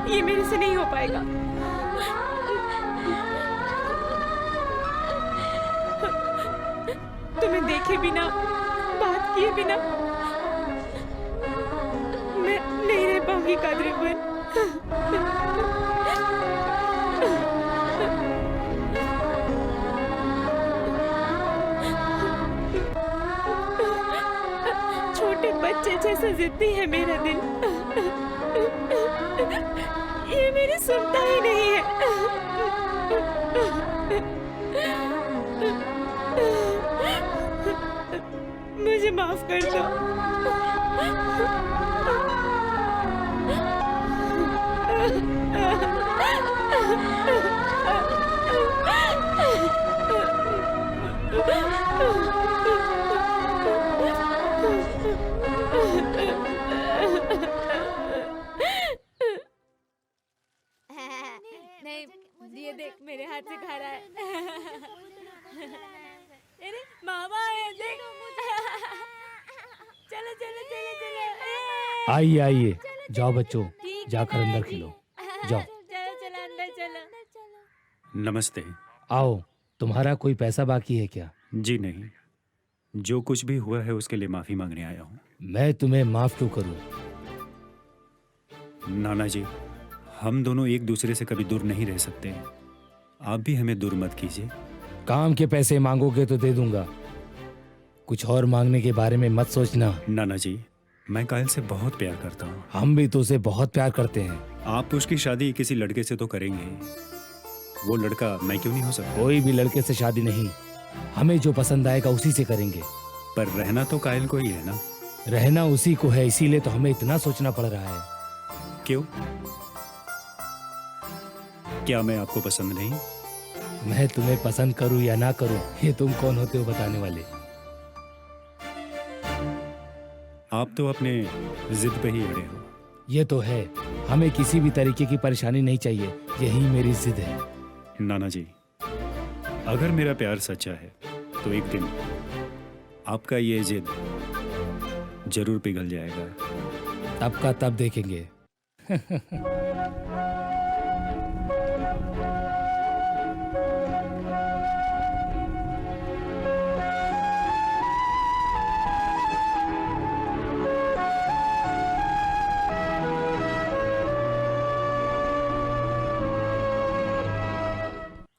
ये मेरे से नहीं हो पाएगा। तुम्हें देखे बिना, बात किए बिना मैं नहीं रह पाऊंगी कादिरवन। छोटे बच्चे जैसा जिद्दी है मेरा दिल। ये मेरी सुनता ही नहीं है। मुझे माफ कर दो। नहीं, ये देख मेरे हाथ से खा रहा है। अरे मामा है, देख। चलो चलो चलो चलो। आइए आइए, जाओ बच्चों, जाकर अंदर खेलो, जाओ। नमस्ते। आओ, तुम्हारा कोई पैसा बाकी है क्या? जी नहीं, जो कुछ भी हुआ है उसके लिए माफी मांगने आया हूँ। मैं तुम्हें माफ क्यों करूं? नाना जी, हम दोनों एक दूसरे से कभी दूर नहीं रह सकते। आप भी हमें दूर मत कीजिए। काम के पैसे मांगोगे तो दे दूंगा, कुछ और मांगने के बारे में मत सोचना। नाना जी, मैं कायल से बहुत प्यार करता हूँ। हम भी तो उसे बहुत प्यार करते हैं। आप उसकी शादी किसी लड़के से तो करेंगे, वो लड़का मैं क्यों नहीं हो सकता? कोई भी लड़के से शादी नहीं, हमें जो पसंद आएगा उसी से करेंगे। पर रहना तो कायल को ही है ना? रहना उसी को है, इसीलिए तो हमें इतना सोचना पड़ रहा है। क्यों? क्या मैं आपको पसंद नहीं? मैं तुम्हें पसंद करूं या ना करूं, ये तुम कौन होते हो बताने वाले? आप तो अपने जिद पे ही अड़े हो। ये तो है, हमें किसी भी तरीके की परेशानी नहीं चाहिए, यही मेरी जिद है। नाना जी, अगर मेरा प्यार सच्चा है तो एक दिन आपका ये जिद जरूर पिघल जाएगा। तब का तब देखेंगे।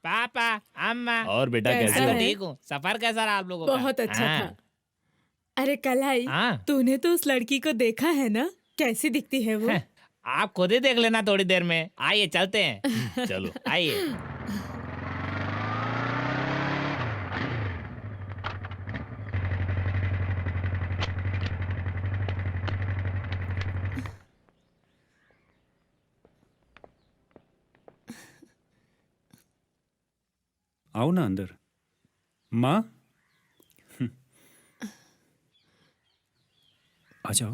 पापा, अम्मा। और बेटा कैसे कैसा हो? है? ठीक हूँ। सफर कैसा रहा आप लोगों का? बहुत अच्छा हाँ। था। अरे कलाई, हाँ। तूने तो उस लड़की को देखा है ना? कैसी दिखती है वो? आप खुद ही देख लेना थोड़ी देर में। आइए चलते हैं। चलो आइए। आओ ना अंदर। माँ, आ जाओ।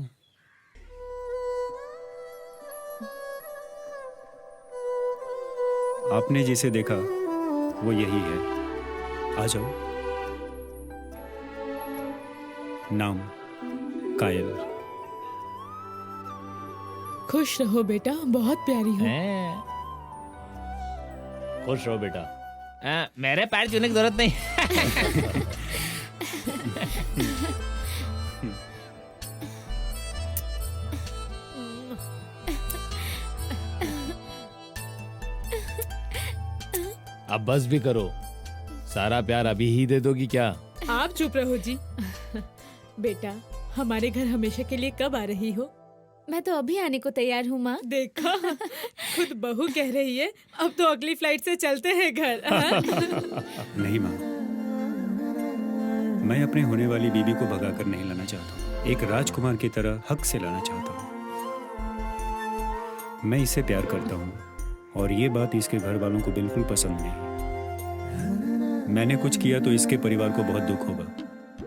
आपने जिसे देखा वो यही है, आ जाओ। नाम कायल। खुश रहो बेटा, बहुत प्यारी हो। हैं? खुश रहो बेटा। मेरे पैर छूने की जरूरत नहीं। अब बस भी करो, सारा प्यार अभी ही दे दोगी क्या? आप चुप रहो जी। बेटा, हमारे घर हमेशा के लिए कब आ रही हो? मैं तो अभी आने को तैयार हूँ माँ। देखा, खुद बहू कह रही है अब तो अगली फ्लाइट से चलते हैं घर। नहीं माँ, मैं अपने होने वाली बीबी को भगाकर नहीं लाना चाहता। एक राजकुमार की तरह हक से लाना चाहता हूँ। मैं इससे प्यार करता हूँ और ये बात इसके घर वालों को बिल्कुल पसंद नहीं। मैंने कुछ किया तो इसके परिवार को बहुत दुख होगा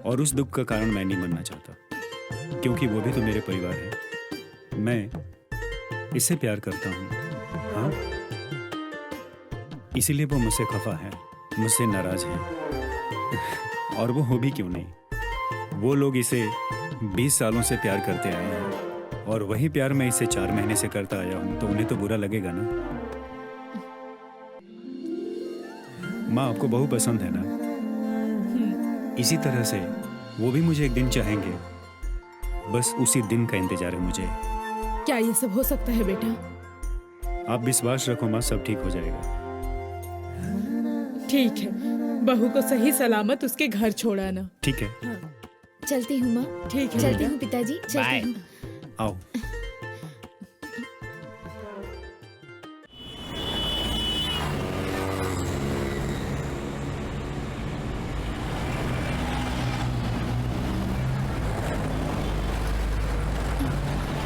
और उस दुख का कारण मैं नहीं बनना चाहता, क्योंकि वो भी तो मेरे परिवार है। मैं इससे प्यार करता हूँ, हाँ, इसीलिए वो मुझसे खफा है, मुझसे नाराज है। और वो हो भी क्यों नहीं, वो लोग इसे 20 सालों से प्यार करते आए हैं और वही प्यार मैं इसे 4 महीने से करता आया हूँ, तो उन्हें तो बुरा लगेगा ना। माँ, आपको बहू पसंद है ना? इसी तरह से वो भी मुझे एक दिन चाहेंगे, बस उसी दिन का इंतजार है मुझे। क्या ये सब हो सकता है बेटा? आप विश्वास रखो माँ, सब ठीक हो जाएगा। ठीक है, बहू को सही सलामत उसके घर छोड़ाना। ठीक है, चलती हूँ माँ। ठीक है चलती बेटा। हूँ पिताजी, बाय। चलती हूँ। आओ।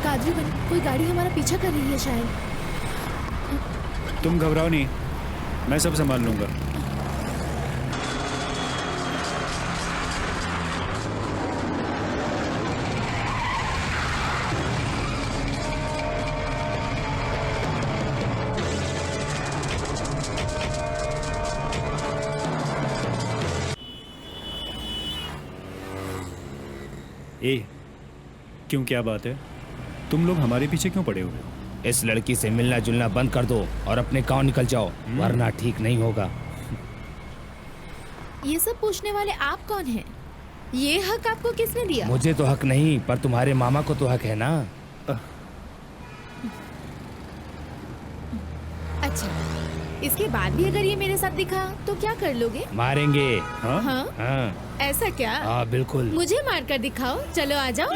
कादरी बन, कोई गाड़ी हमारा पीछा कर रही है शायद। तुम घबराओ नहीं, मैं सब संभाल लूंगा। क्यों, क्या बात है? तुम लोग हमारे पीछे क्यों पड़े हुए हो? इस लड़की से मिलना जुलना बंद कर दो और अपने गांव निकल जाओ, वरना ठीक नहीं होगा। ये सब पूछने वाले आप कौन हैं? ये हक आपको किसने दिया? मुझे तो हक नहीं, पर तुम्हारे मामा को तो हक है ना। अच्छा, इसके बाद भी अगर ये मेरे साथ दिखा तो क्या कर लोगे? मारेंगे। हाँ? हाँ ऐसा क्या? हाँ बिल्कुल। मुझे मार कर दिखाओ, चलो आ जाओ।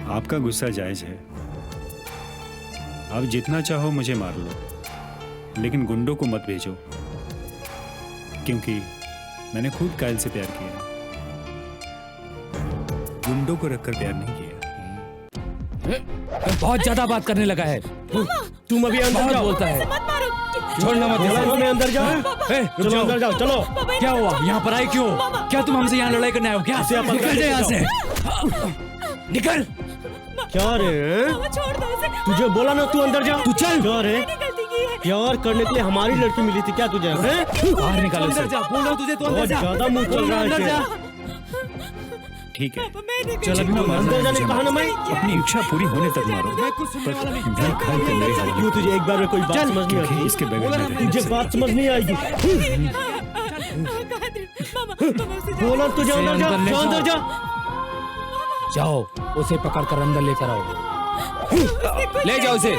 आपका गुस्सा जायज है। आप जितना चाहो मुझे मार लो, लेकिन गुंडों को मत भेजो, क्योंकि मैंने खुद कायल से प्यार किया, गुंडों को रखकर प्यार नहीं किया। बहुत ज्यादा बात करने लगा है। तुम अभी अंदर जाओ। बोलता है। छोड़ना मत, मैं अंदर जाओ। चलो अंदर जाओ, चलो। क्या हुआ? यहाँ पर आए क्यों? क्या तुम हमसे यहाँ लड़ाई करने आए हो क्या? निकल जाए यहाँ से। निकल। क्या रे? छोड़ दो उसे। तुझे बोला ना तू अंदर जा। तू चल। क्या रे? प्यार करने के लिए हमारी लड़की मिली थी क्या तुझे? बाहर निकालो। अंदर जा। बोल रहा हूँ तुझे, तू अंदर जा। ज्यादा मुंह चल रहा है। ठीक है, चल अभी मैं अंदर जाने कहा ना मैं। अपनी इच्छा पूरी होने तक मारो। क्यों तुझे एक बार में कोई बात समझ नहीं आती? इसके बगैर तुझे बात समझ नहीं आएगी। बोला तुझे अंदर जा, अंदर जा। जाओ, उसे पकड़ कर अंदर लेकर आओ। ले जाओ उसे।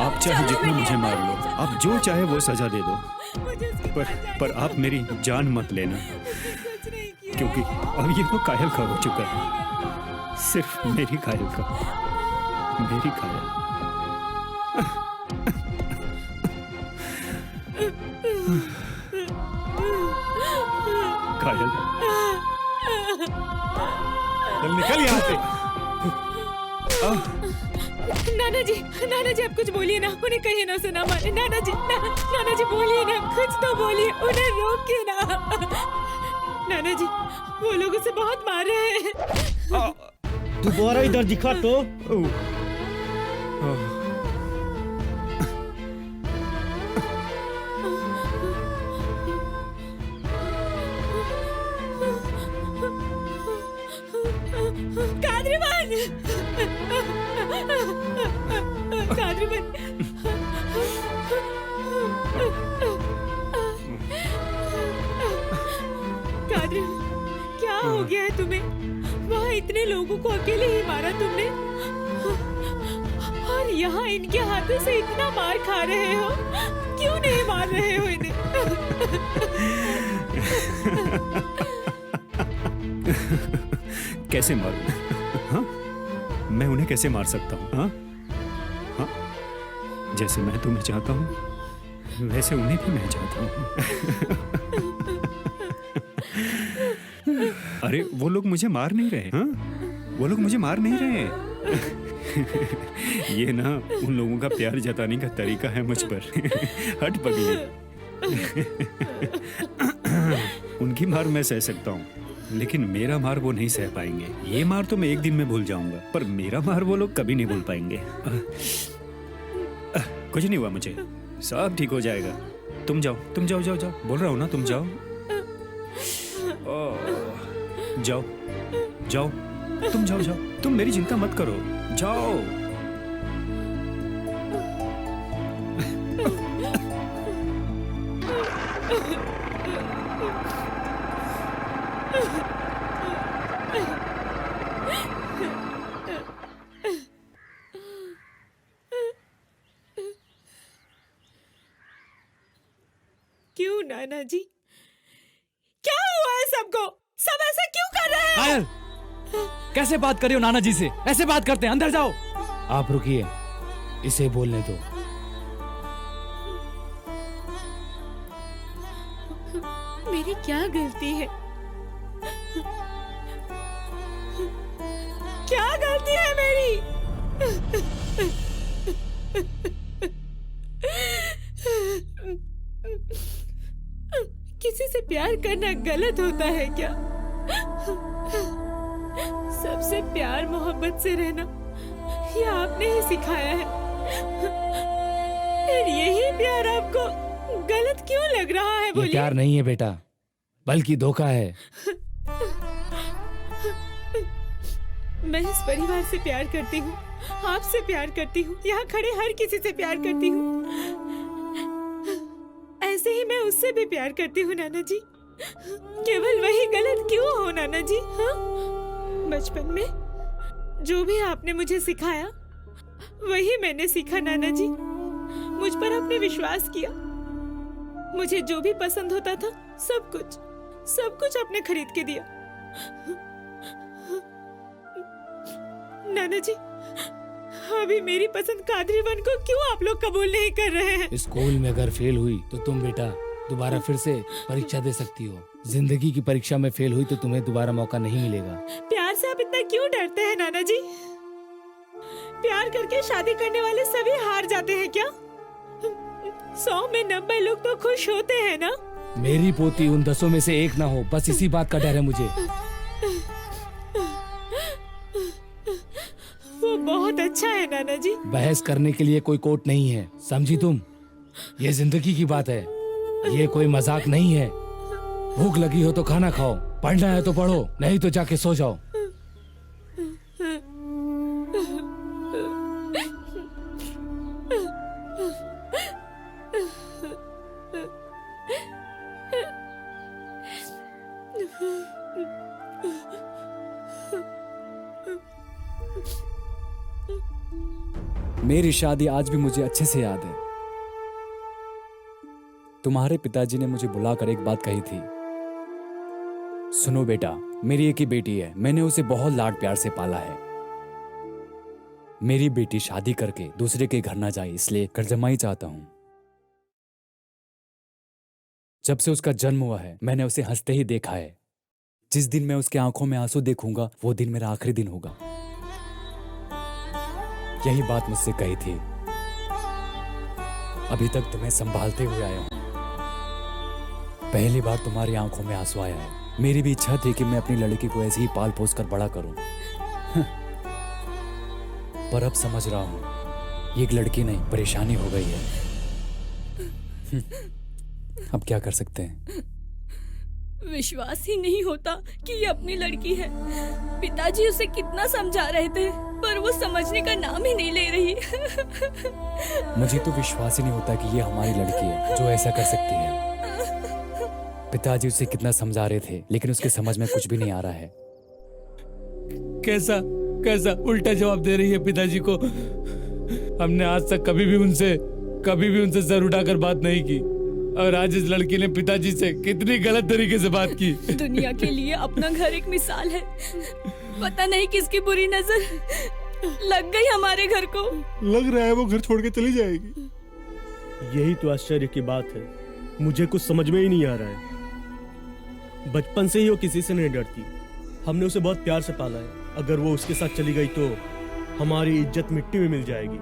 आप चाहे जितना मुझे मार लो, आप जो चाहे वो सजा दे दो, पर आप मेरी जान मत लेना, क्योंकि अब ये तो कायल का हो चुका है। सिर्फ मेरी कायल का, मेरी कायल। कायल, चल निकल यहाँ से। नाना जी आप कुछ बोलिए ना, उन्हें कहिए ना, उसे ना मारे। नाना जी बोलिए ना, कुछ तो बोलिए, उन्हें रोकिए ना। नाना जी वो लोग उसे बहुत मार रहे हैं। दोबारा इधर दिखा तो। इतने लोगों को अकेले ही मारा तुमने, और यहाँ इनके हाथों से इतना मार खा रहे हो, क्यों नहीं मार रहे हो इन्हें? कैसे मारूं? हाँ? मैं उन्हें कैसे मार सकता हूँ? हाँ? हाँ? जैसे मैं तुम्हें चाहता हूँ वैसे उन्हें भी मैं चाहता हूँ। अरे वो लोग मुझे मार नहीं रहे। हाँ? वो लोग मुझे मार नहीं रहे। ये ना उन लोगों का प्यार जताने का तरीका है मुझ पर। हट पगली। उनकी मार मैं सह सकता हूँ, लेकिन मेरा मार वो नहीं सह पाएंगे। ये मार तो मैं एक दिन में भूल जाऊंगा, पर मेरा मार वो लोग कभी नहीं भूल पाएंगे। कुछ नहीं हुआ मुझे, सब ठीक हो जाएगा। तुम जाओ, तुम जाओ, जाओ जाओ, बोल रहा हूँ ना, तुम जाओ। जाओ जाओ, तुम जाओ जाओ, तुम मेरी चिंता मत करो, जाओ। क्यों नाना जी, क्या हुआ है सबको? सब ऐसा क्यों कर रहे हैं? पायल, कैसे बात कर रही हो नाना जी से? ऐसे बात करते हैं, अंदर जाओ। आप रुकिए, इसे बोलने दो। मेरी क्या गलती है? क्या गलती है मेरी? किसी से प्यार करना गलत होता है क्या? सबसे प्यार मोहब्बत से रहना ये आपने ही सिखाया है। फिर यही प्यार आपको गलत क्यों लग रहा है? ये बोलिए। प्यार नहीं है बेटा, बल्कि धोखा है। मैं इस परिवार से प्यार करती हूँ, आपसे प्यार करती हूँ, यहाँ खड़े हर किसी से प्यार करती हूँ। ऐसे ही मैं उससे भी प्यार करती हूँ नाना जी। केवल वही गलत क्यों हो नाना जी? हाँ? बचपन में जो भी आपने मुझे सिखाया वही मैंने सीखा नाना जी। मुझ पर आपने विश्वास किया, मुझे जो भी पसंद होता था सब कुछ आपने खरीद के दिया। नाना जी, अभी मेरी पसंद कादरीवन को क्यों आप लोग कबूल नहीं कर रहे हैं? स्कूल में अगर फेल हुई तो तुम बेटा दोबारा फिर से परीक्षा दे सकती हो। जिंदगी की परीक्षा में फेल हुई तो तुम्हें दोबारा मौका नहीं मिलेगा। प्यार से आप इतना क्यों डरते हैं नाना जी? प्यार करके शादी करने वाले सभी हार जाते हैं क्या? 100 में 90 लोग तो खुश होते हैं ना? मेरी पोती उन 10 में से एक ना हो, बस इसी बात का डर है मुझे। वो बहुत अच्छा है नाना जी। बहस करने के लिए कोई कोर्ट नहीं है, समझी तुम? ये जिंदगी की बात है, ये कोई मजाक नहीं है। भूख लगी हो तो खाना खाओ, पढ़ना है तो पढ़ो, नहीं तो जाके सो जाओ। मेरी शादी आज भी मुझे अच्छे से याद है। तुम्हारे पिताजी ने मुझे बुलाकर एक बात कही थी, सुनो बेटा, मेरी एक ही बेटी है, मैंने उसे बहुत लाड प्यार से पाला है। मेरी बेटी शादी करके दूसरे के घर ना जाए, इसलिए कर्जमाई चाहता हूं। जब से उसका जन्म हुआ है मैंने उसे हंसते ही देखा है। जिस दिन मैं उसके आंखों में आंसू देखूंगा वो दिन मेरा आखिरी दिन होगा। यही बात मुझसे कही थी। अभी तक तुम्हें संभालते हुए आया हूं, पहली बार तुम्हारी आंखों में आंसू आया है। मेरी भी इच्छा थी कि मैं अपनी लड़की को ऐसे ही पाल पोस कर बड़ा करूं। पर अब समझ रहा हूं ये एक लड़की नहीं परेशानी हो गई है। अब क्या कर सकते हैं? विश्वास ही नहीं होता कि ये अपनी लड़की है। पिताजी उसे कितना समझा रहे थे पर वो समझने का नाम ही नहीं ले रही। मुझे तो विश्वास ही नहीं होता कि ये हमारी लड़की है जो ऐसा कर सकती है। पिताजी उसे कितना समझा रहे थे लेकिन उसके समझ में कुछ भी नहीं आ रहा है। कैसा कैसा उल्टा जवाब दे रही है पिताजी को। हमने आज तक कभी भी उनसे सर उठाकर बात नहीं की, और आज इस लड़की ने पिताजी से कितनी गलत तरीके से बात की। दुनिया के लिए अपना घर एक मिसाल है। पता नहीं किसकी बुरी नजर लग गई हमारे घर को। लग रहा है वो घर छोड़ के चली जाएगी। यही तो आश्चर्य की बात है, मुझे कुछ समझ में ही नहीं आ रहा है। बचपन से ही वो किसी से नहीं डरती, हमने उसे बहुत प्यार से पाला है। अगर वो उसके साथ चली गई तो हमारी इज्जत मिट्टी में मिल जाएगी।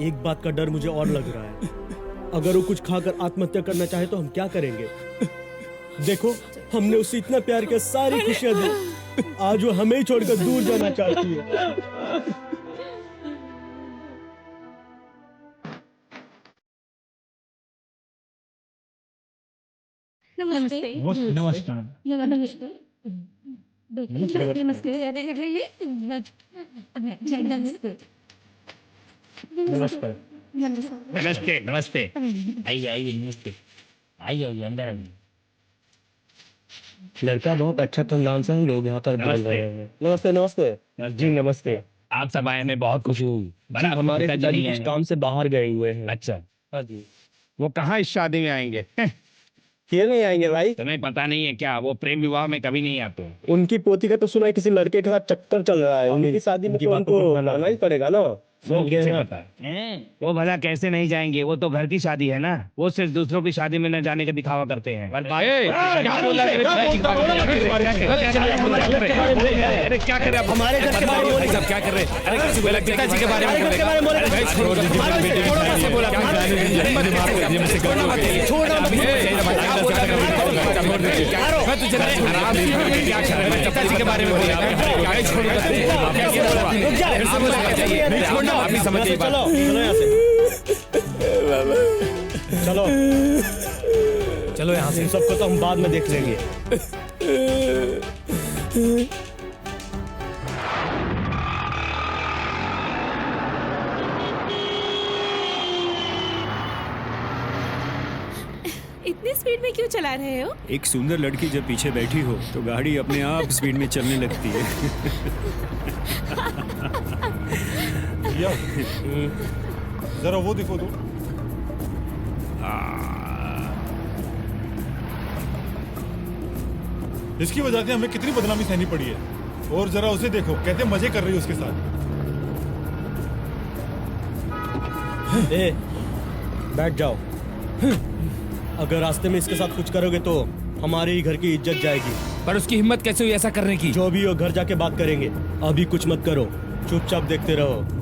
एक बात का डर मुझे और लग रहा है, अगर वो कुछ खाकर आत्महत्या करना चाहे तो हम क्या करेंगे? देखो, हमने उसे इतना प्यार किया, सारी खुशियां दी, आज वो हमें ही छोड़कर दूर जाना चाहती है। नमस्ते। नमस्कार। नमस्ते नमस्ते। आइए आइए, नमस्ते। आइए आइए, अंदर आइए। लड़का बहुत अच्छा खानदान से लोग यहाँ पर बोल रहे हैं। नमस्ते नमस्ते जी, नमस्ते। आप सब आए, हमें बहुत खुशी हुई। बड़ा हमारे पिताजी पिताजी नहीं कुछ आए। काम से बाहर गए हुए हैं। अच्छा, हाँ जी। वो कहाँ इस शादी में आएंगे? क्यों नहीं आएंगे भाई? तुम्हें पता नहीं है क्या, वो प्रेम विवाह में कभी नहीं आते। उनकी पोती का तो सुना है किसी लड़के के साथ चक्कर चल रहा है, उनकी शादी में तो उनको आना ही पड़ेगा ना। वो कैसे पता है? वो भला कैसे नहीं जाएंगे, वो तो घर की शादी है ना। वो सिर्फ दूसरों की शादी में न जाने का दिखावा करते हैं। अरे क्या कर रहे हैं हमारे घर के बारे में क्या कर रहे हैं? अरे पिताजी के बारे में आप समझ नहीं पा चलो चलो यहाँ से। इन सबको तो हम बाद में देख लेंगे। इतनी स्पीड में क्यों चला रहे हो? एक सुंदर लड़की जब पीछे बैठी हो तो गाड़ी अपने आप स्पीड में चलने लगती है। जरा वो दिखो तो। इसकी वजह से हमें कितनी बदनामी सहनी पड़ी है। और जरा उसे देखो, कैसे मजे कर रही है उसके साथ। ए, बैठ जाओ। अगर रास्ते में इसके साथ कुछ करोगे तो हमारे ही घर की इज्जत जाएगी। पर उसकी हिम्मत कैसे हुई ऐसा करने की? जो भी हो, घर जाके बात करेंगे। अभी कुछ मत करो, चुपचाप देखते रहो।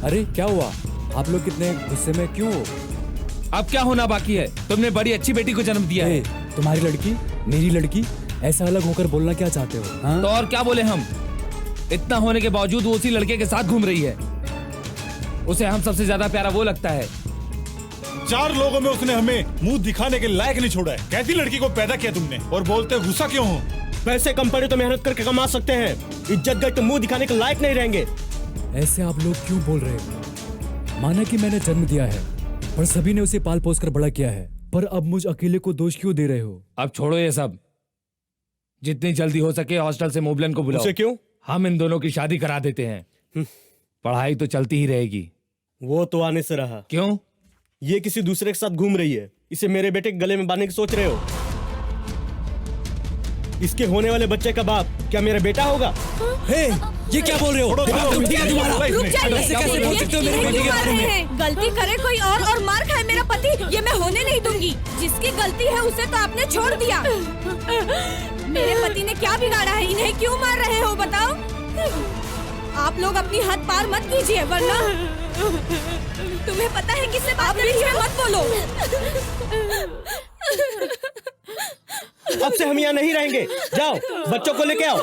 अरे क्या हुआ? आप लोग कितने गुस्से में क्यों हो? अब क्या होना बाकी है? तुमने बड़ी अच्छी बेटी को जन्म दिया है। तुम्हारी लड़की, मेरी लड़की, ऐसा अलग होकर बोलना क्या चाहते हो? हाँ? तो और क्या बोले हम? इतना होने के बावजूद वो उसी लड़के के साथ घूम रही है। उसे हम सबसे ज्यादा प्यारा वो लगता है। 4 लोगों में उसने हमें मुंह दिखाने के लायक नहीं छोड़ा है। कैसी लड़की को पैदा किया तुमने, और बोलते गुस्सा क्यों हो? पैसे कम पड़े तो मेहनत करके कमा सकते हैं, इज्जत गई तो मुंह दिखाने के लायक नहीं रहेंगे। ऐसे आप लोग क्यों बोल रहे हो? माना कि मैंने जन्म दिया है, पर सभी ने उसे पाल पोस कर बड़ा किया है, पर अब मुझ अकेले को दोष क्यों दे रहे हो? अब छोड़ो ये सब। जितनी जल्दी हो सके हॉस्टल से मोबलन को बुलाओ। उसे क्यों? हम इन दोनों की शादी करा देते हैं। पढ़ाई तो चलती ही रहेगी। वो तो आने से रहा। क्यों? ये किसी दूसरे के साथ घूम रही है, इसे मेरे बेटे के गले में बांधने की सोच रहे हो? इसके होने वाले बच्चे का बाप क्या मेरा बेटा होगा? हे, ये क्या बोल रहे हो? रुक जाइए। ऐसे कैसे बोल सकते हो मेरे बेटे के बारे में? गलती करे कोई और मार खाए मेरा पति, ये मैं होने नहीं दूंगी। जिसकी गलती है उसे तो आपने छोड़ दिया। मेरे पति ने क्या बिगाड़ा है? इन्हें क्यों मार रहे हो बताओ? आप लोग अपनी हद पार मत कीजिए, वरना तुम्हें पता है किससे बात कर रही है? मत बोलो। अब से हम यहाँ नहीं रहेंगे। जाओ बच्चों को लेके आओ।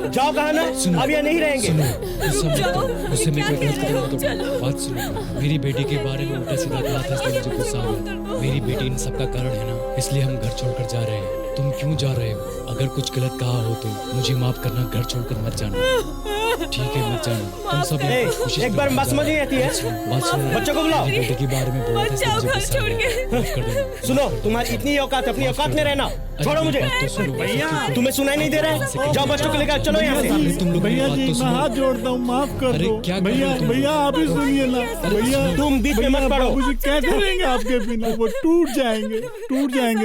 जाओ कहा ना, अब यहाँ नहीं रहेंगे। उससे मैं कोई गलत करूँगा तो बात सुनो। मेरी बेटी के बारे में उल्टा सीधा कहा था, इसलिए मुझे गुस्सा हुआ। मेरी बेटी इन सबका कारण है ना, इसलिए हम घर छोड़कर जा रहे हैं। तुम क्यों जा रहे हो? अगर कुछ गलत कहा हो तो मुझे माफ करना, घर छोड़कर मत जाना। ठीक है मत जाना। तुम सब एक बार बात समझ नहीं आती है? बात सुनो, बच्चों को बुलाओ। मेरी बेटी के बारे में बोला था, इसलिए मुझे गुस्सा हुआ। माफ कर देना। सुनो, तुम्हारी इतनी औकात, अपनी औकात में रहना। छोड़ो मुझे। भैया तुम्हें सुनाई नहीं दे रहा है? जाओ बच्चों को लेकर चलो यहाँ से। तुम लोग भैया जी मैं हाथ जोड़ता हूँ, माफ कर दो। क्या भैया भैया आप ही सुनिए ना। भैया तुम बीच में मत पड़ो। मुझे क्या करेंगे आपके बिना? वो टूट जाएंगे।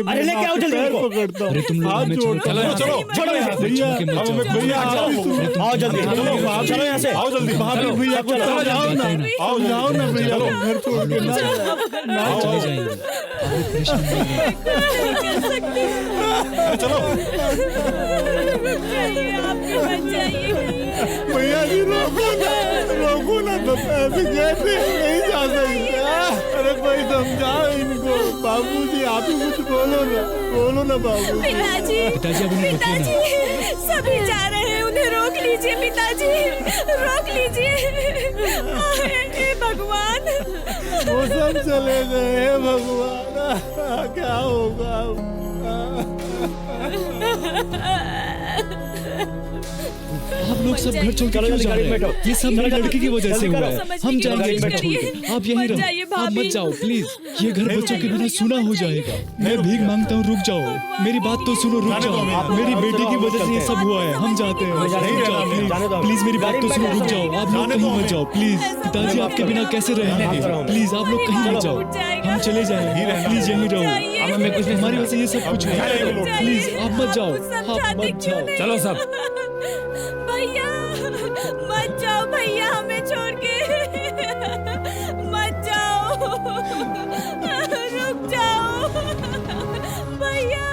अरे लेके आओ जल्दी उनको। पकड़ता हूँ, अरे तुम लोग हाथ हमें जोड़। छोड़ चलो छोड़ो यहाँ से। भैया भैया आओ जल्दी, चलो यहाँ से। आओ जल्दी। भैया जाओ ना, आओ जाओ ना भैया, घर छोड़ के ना चले जाएंगे। चलो भैया जी रोको ना तो ऐसे कैसे नहीं जा सकते। अरे कोई समझाओ इनको। बाबूजी आप ही कुछ बोलो ना बाबू। पिताजी सभी जा रहे हैं, उन्हें रोक लीजिए पिताजी, रोक लीजिए। हे भगवान, वो सब चले गए भगवान, क्या होगा? आप लोग सब घर छोड़ के क्यों जा रहे हैं? ये सब मेरी लड़की की वजह से हुआ है। हम जाएंगे घर छोड़ के, आप यहीं रहो, आप मत जाओ प्लीज। ये घर बच्चों के बिना सुना हो जाएगा। मैं भीख मांगता हूँ, रुक जाओ, मेरी बात तो सुनो, रुक जाओ। मेरी बेटी की वजह से ये सब हुआ है। हम जाते हैं, रुक जाओ प्लीज, मेरी बात तो सुनो, रुक जाओ। आप लोग कहीं मत जाओ प्लीज। पिताजी आपके बिना कैसे रहेंगे? प्लीज आप लोग कहीं मत जाओ, हम चले जाएंगे। प्लीज यहीं रहो, अब हमें कुछ नहीं, हमारी वजह से ये सब कुछ हुआ है। प्लीज आप मत जाओ, आप मत जाओ। चलो सब। भैया मत जाओ, भैया हमें छोड़ के मत जाओ, रुक जाओ भैया।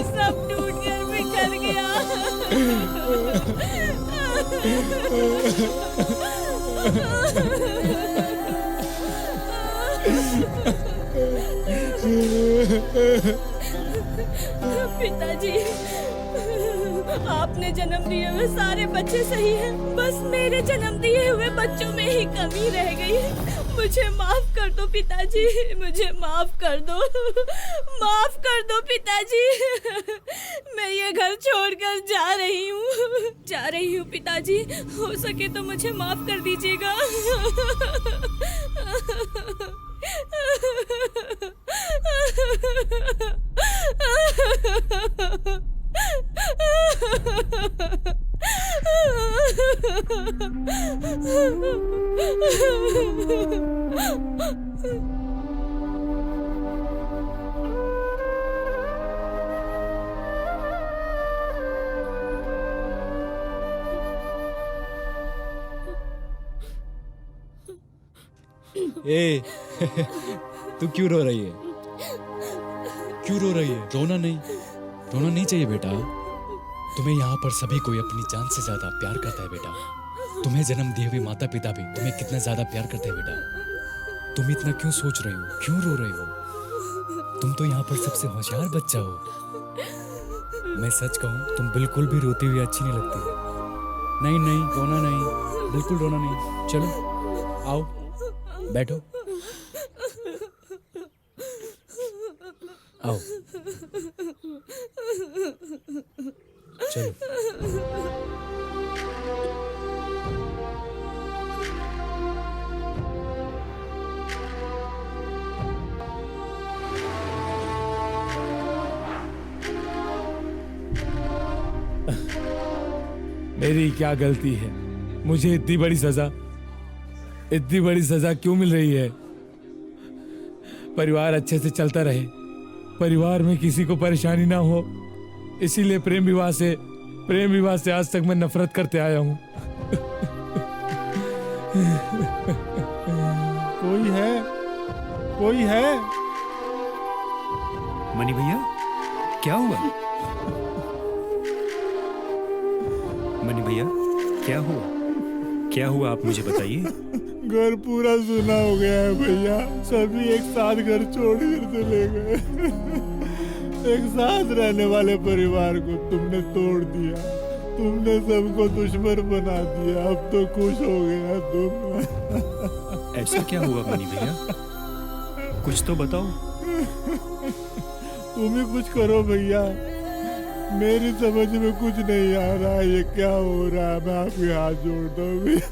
सब टूट कर बिखर गया। पिताजी आपने जन्म दिए हुए सारे बच्चे सही हैं, बस मेरे जन्म दिए हुए बच्चों में ही कमी रह गई है। मुझे माफ कर दो पिताजी, मुझे माफ कर दो, माफ कर दो पिताजी। मैं ये घर छोड़कर जा रही हूँ पिताजी। हो सके तो मुझे माफ कर दीजिएगा। ए तू क्यों रो रही है? क्यों रो रही है? रोना नहीं चाहिए बेटा। तुम्हें यहाँ पर सभी कोई अपनी जान से ज्यादा प्यार करता है बेटा। तुम्हें जन्म दिए हुए माता पिता भी तुम्हें कितना ज्यादा प्यार करते हैं बेटा। तुम इतना क्यों सोच रही हो, क्यों रो रही हो? तुम तो यहाँ पर सबसे होशियार बच्चा हो। मैं सच कहूँ तुम बिल्कुल भी रोती हुई अच्छी नहीं लगती। नहीं रोना नहीं, बिल्कुल रोना नहीं। चलो आओ बैठो, आओ चलो। मेरी क्या गलती है? मुझे इतनी बड़ी सजा क्यों मिल रही है? परिवार अच्छे से चलता रहे, परिवार में किसी को परेशानी ना हो, इसीलिए प्रेम विवाह से आज तक मैं नफरत करते आया हूँ। कोई है मनी भैया क्या हुआ? मनी भैया क्या हुआ? क्या हुआ आप मुझे बताइए। घर पूरा सुना हो गया है भैया, सभी एक साथ घर छोड़कर चले गए। एक साथ रहने वाले परिवार को तुमने तोड़ दिया, तुमने सबको दुश्मन बना दिया। अब तो खुश हो गया तुम। ऐसा क्या हुआ मनी भैया, कुछ तो बताओ। तुम ही कुछ करो भैया, मेरी समझ में कुछ नहीं आ रहा है ये क्या हो रहा है। मैं आपके हाथ जोड़ता हूँ भैया।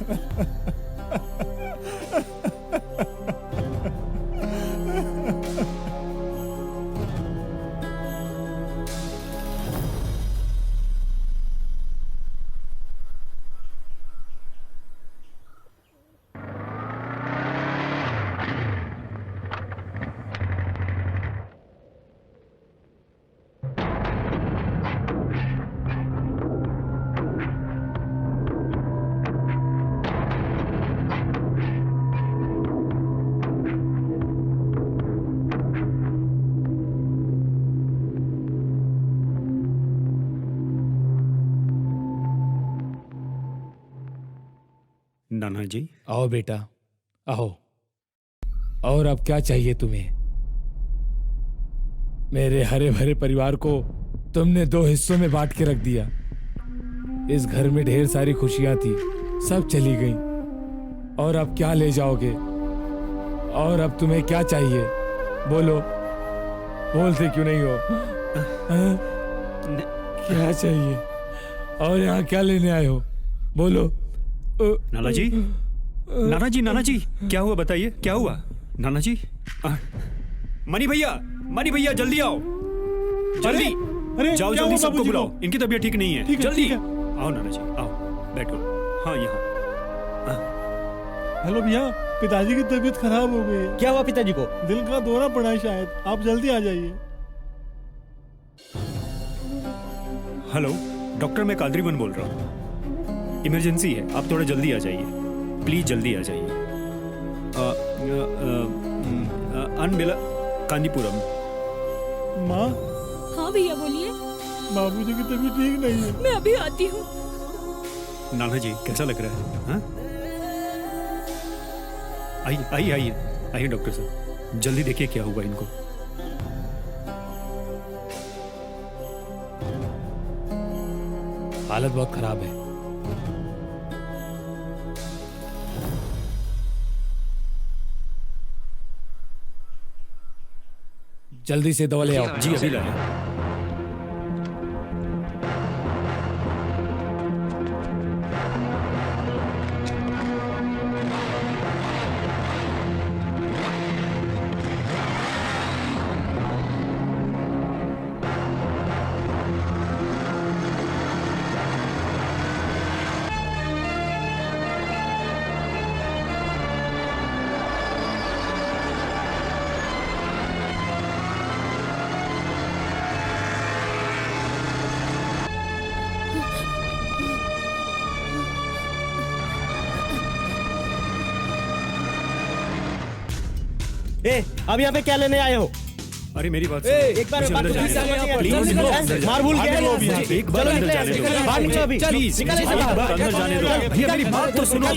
नाना जी। आओ बेटा आओ। और अब क्या चाहिए तुम्हें? मेरे हरे भरे परिवार को तुमने 2 हिस्सों में बांट के रख दिया। इस घर में ढेर सारी खुशियां थी, सब चली गईं। और अब क्या ले जाओगे? और अब तुम्हें क्या चाहिए? बोलो, बोलते क्यों नहीं हो? क्या चाहिए? और यहाँ क्या लेने आए हो? बोलो। नाना जी, नाना जी, नाना जी क्या हुआ बताइए, क्या हुआ? नाना जी, मनी भैया जल्दी आओ, जल्दी। अरे जाओ क्या जल्दी, हुआ सबको बाबूजी बुलाओ, को? इनकी तबीयत ठीक नहीं है। ठीक है, जल्दी ठीक है। आओ नाना जी, आओ बैठो। हाँ यहाँ। हेलो भैया, पिताजी की तबीयत खराब हो गई है। क्या हुआ पिताजी को? दिल का दौरा पड़ा है शायद, आप जल्दी आ जाइए। हेलो डॉक्टर, मैं कादरीवन बोल रहा हूँ। इमरजेंसी है, आप थोड़ा जल्दी आ जाइए, प्लीज जल्दी आ जाइए। अनबेला कांदीपुरम। माँ। हाँ भैया बोलिए। बाबूजी की तबीयत ठीक नहीं है। मैं अभी आती हूँ। नाना जी कैसा लग रहा है? हाँ? आइए आइए आइए डॉक्टर साहब, जल्दी देखिए क्या हुआ इनको। हालत बहुत खराब है। जल्दी से दवा ले आओ। जी अभी लाए। अब यहाँ पे क्या लेने आए हो? अरे मेरी बात एक बार बात मार भूल गया। एक बार अंदर जाने दो, बाहर निकलो अभी। प्लीज अंदर जाने दो। भैया मेरी बात तो सुनो।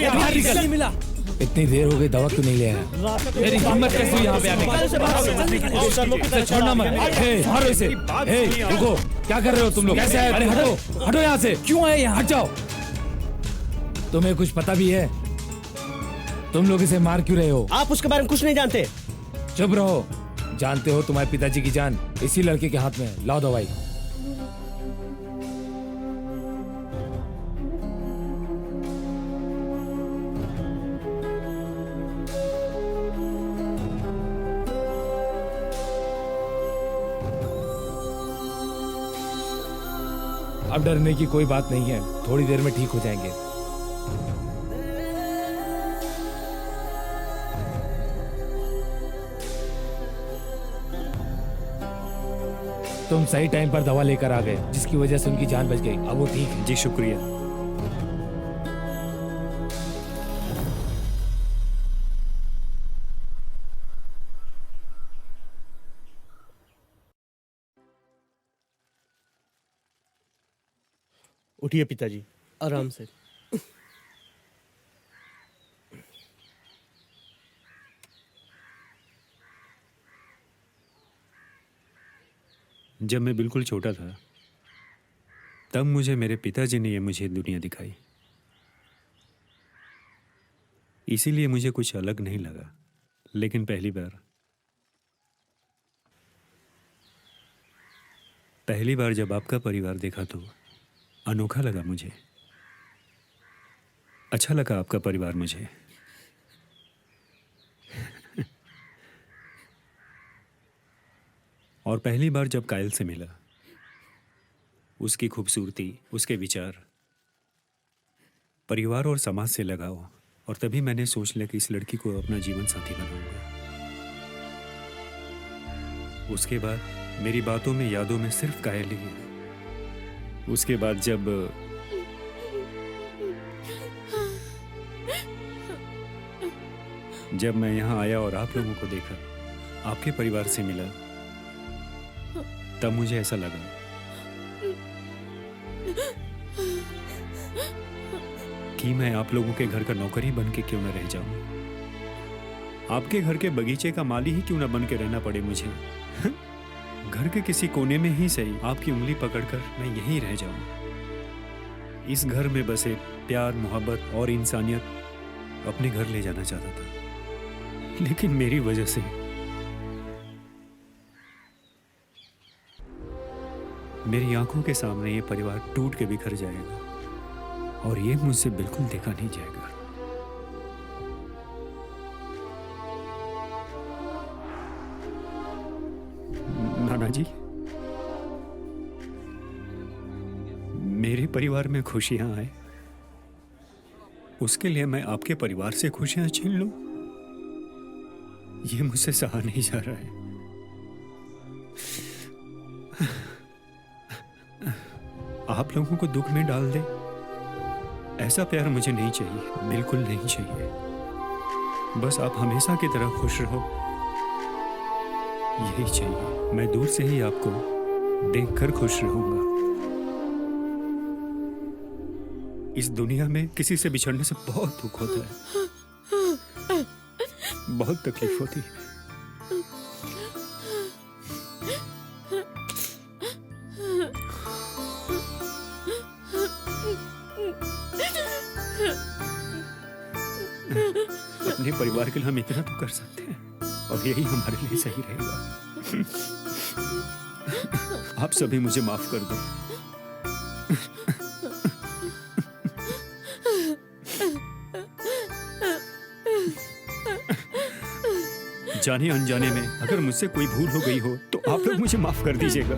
इतनी देर हो गई, दवा क्यों नहीं ले आया? मेरी हिम्मत कैसे हुई यहाँ पे आने की? इसे छोड़ना मत। मारो इसे। रुको, क्या कर रहे हो तुम लोग? कैसे आए? अरे हटो, हटो यहाँ से। क्यों आए यहाँ? हट जाओ। तुम्हें कुछ पता भी है? तुम लोग इसे मार क्यों रहे हो? आप उसके बारे में कुछ नहीं जानते। चुप रहो। जानते हो तुम्हारे पिताजी की जान इसी लड़के के हाथ में है। लाओ दवाई। अब डरने की कोई बात नहीं है, थोड़ी देर में ठीक हो जाएंगे। तुम सही टाइम पर दवा लेकर आ गए, जिसकी वजह से उनकी जान बच गई। अब वो ठीक है। जी शुक्रिया। उठिए पिताजी, आराम से। जब मैं बिल्कुल छोटा था तब मेरे पिताजी ने मुझे दुनिया दिखाई, इसीलिए मुझे कुछ अलग नहीं लगा। लेकिन पहली बार जब आपका परिवार देखा तो अनोखा लगा मुझे, अच्छा लगा आपका परिवार मुझे। और पहली बार जब कायल से मिला, उसकी खूबसूरती, उसके विचार, परिवार और समाज से लगाव, और तभी मैंने सोच लिया कि इस लड़की को अपना जीवन साथी बनाऊंगा। उसके बाद मेरी बातों में, यादों में सिर्फ कायल ही है। उसके बाद जब मैं यहाँ आया और आप लोगों को देखा, आपके परिवार से मिला, तब मुझे ऐसा लगा कि मैं आप लोगों के घर का नौकर ही बन के क्यों न रह जाऊं, आपके घर के बगीचे का माली ही क्यों न बन के रहना पड़े मुझे। घर के किसी कोने में ही सही आपकी उंगली पकड़कर मैं यहीं रह जाऊं। इस घर में बसे प्यार, मोहब्बत और इंसानियत अपने घर ले जाना चाहता था, लेकिन मेरी वजह से मेरी आंखों के सामने ये परिवार टूट के बिखर जाएगा, और ये मुझसे बिल्कुल देखा नहीं जाएगा। नाना जी, मेरे परिवार में खुशियां आए, उसके लिए मैं आपके परिवार से खुशियां छीन लूं, ये मुझसे सहा नहीं जा रहा है। आप लोगों को दुख में डाल दे, ऐसा प्यार मुझे नहीं चाहिए, बिल्कुल नहीं चाहिए। बस आप हमेशा की तरह खुश रहो, यही चाहिए। मैं दूर से ही आपको देखकर खुश रहूंगा। इस दुनिया में किसी से बिछड़ने से बहुत दुख होता है, बहुत तकलीफ होती है। अपने परिवार के लिए हम इतना तो कर सकते हैं, और यही हमारे लिए सही रहेगा। आप सभी मुझे माफ कर दो। जाने अनजाने में अगर मुझसे कोई भूल हो गई हो तो आप लोग मुझे माफ कर दीजिएगा।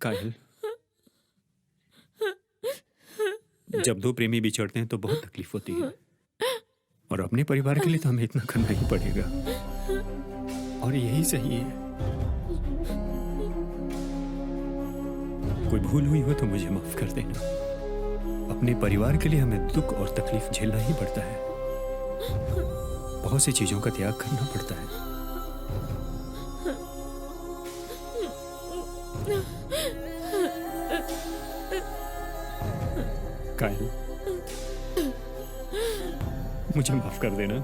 कायल, जब दो प्रेमी बिछड़ते हैं तो बहुत तकलीफ होती है, और अपने परिवार के लिए तो हमें इतना करना ही पड़ेगा, और यही सही है। कोई भूल हुई हो तो मुझे माफ कर देना। अपने परिवार के लिए हमें दुख और तकलीफ झेलना ही पड़ता है, बहुत सी चीजों का त्याग करना पड़ता है। कायल, मुझे माफ कर देना।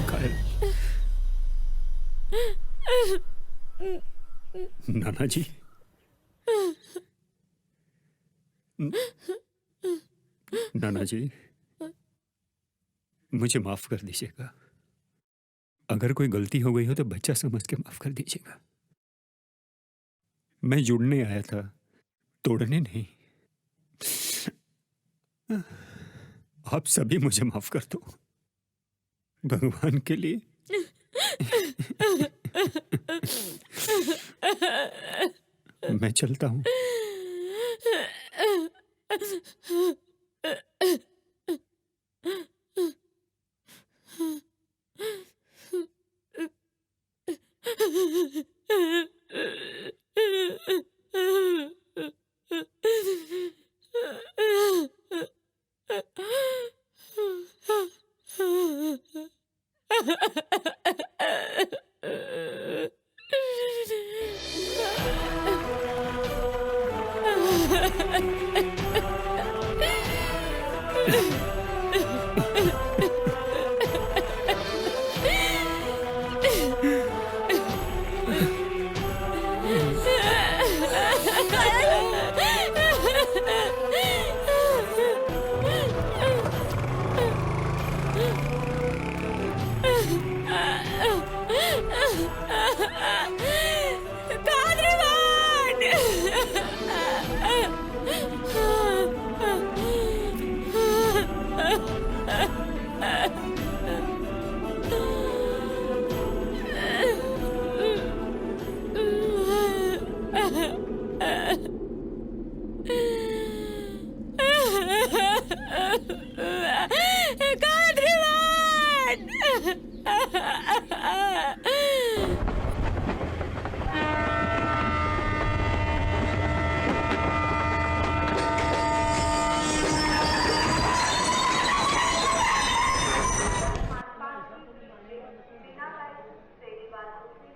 कायल, नाना जी, नाना जी, मुझे माफ कर दीजिएगा। अगर कोई गलती हो गई हो तो बच्चा समझ के माफ कर दीजिएगा। मैं जुड़ने आया था, तोड़ने नहीं। आप सभी मुझे माफ कर दो। भगवान के लिए मैं चलता हूँ।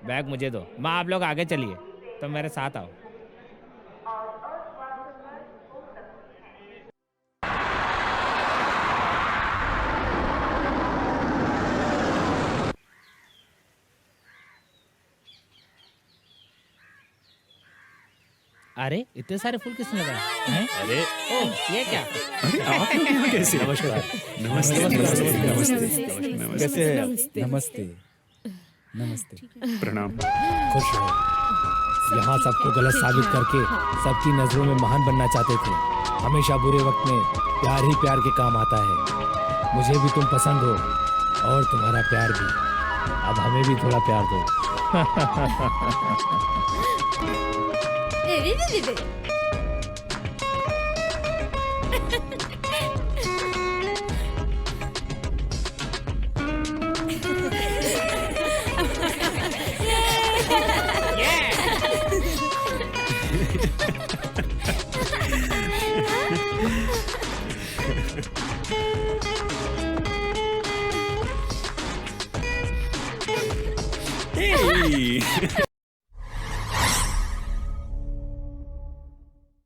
बैग मुझे दो। माँ आप लोग आगे चलिए, तुम मेरे साथ आओ। अरे इतने सारे फूल किसने लगाए हैं? अरे ओह ये क्या? आप लोग यहाँ कैसे? नमस्कार। नमस्ते। कैसे हैं आप? नमस्ते नमस्ते। प्रणाम। खुश रहो। यहाँ सबको गलत साबित करके सबकी नजरों में महान बनना चाहते थे। हमेशा बुरे वक्त में प्यार ही प्यार के काम आता है। मुझे भी तुम पसंद हो और तुम्हारा प्यार भी। अब हमें भी थोड़ा प्यार दो।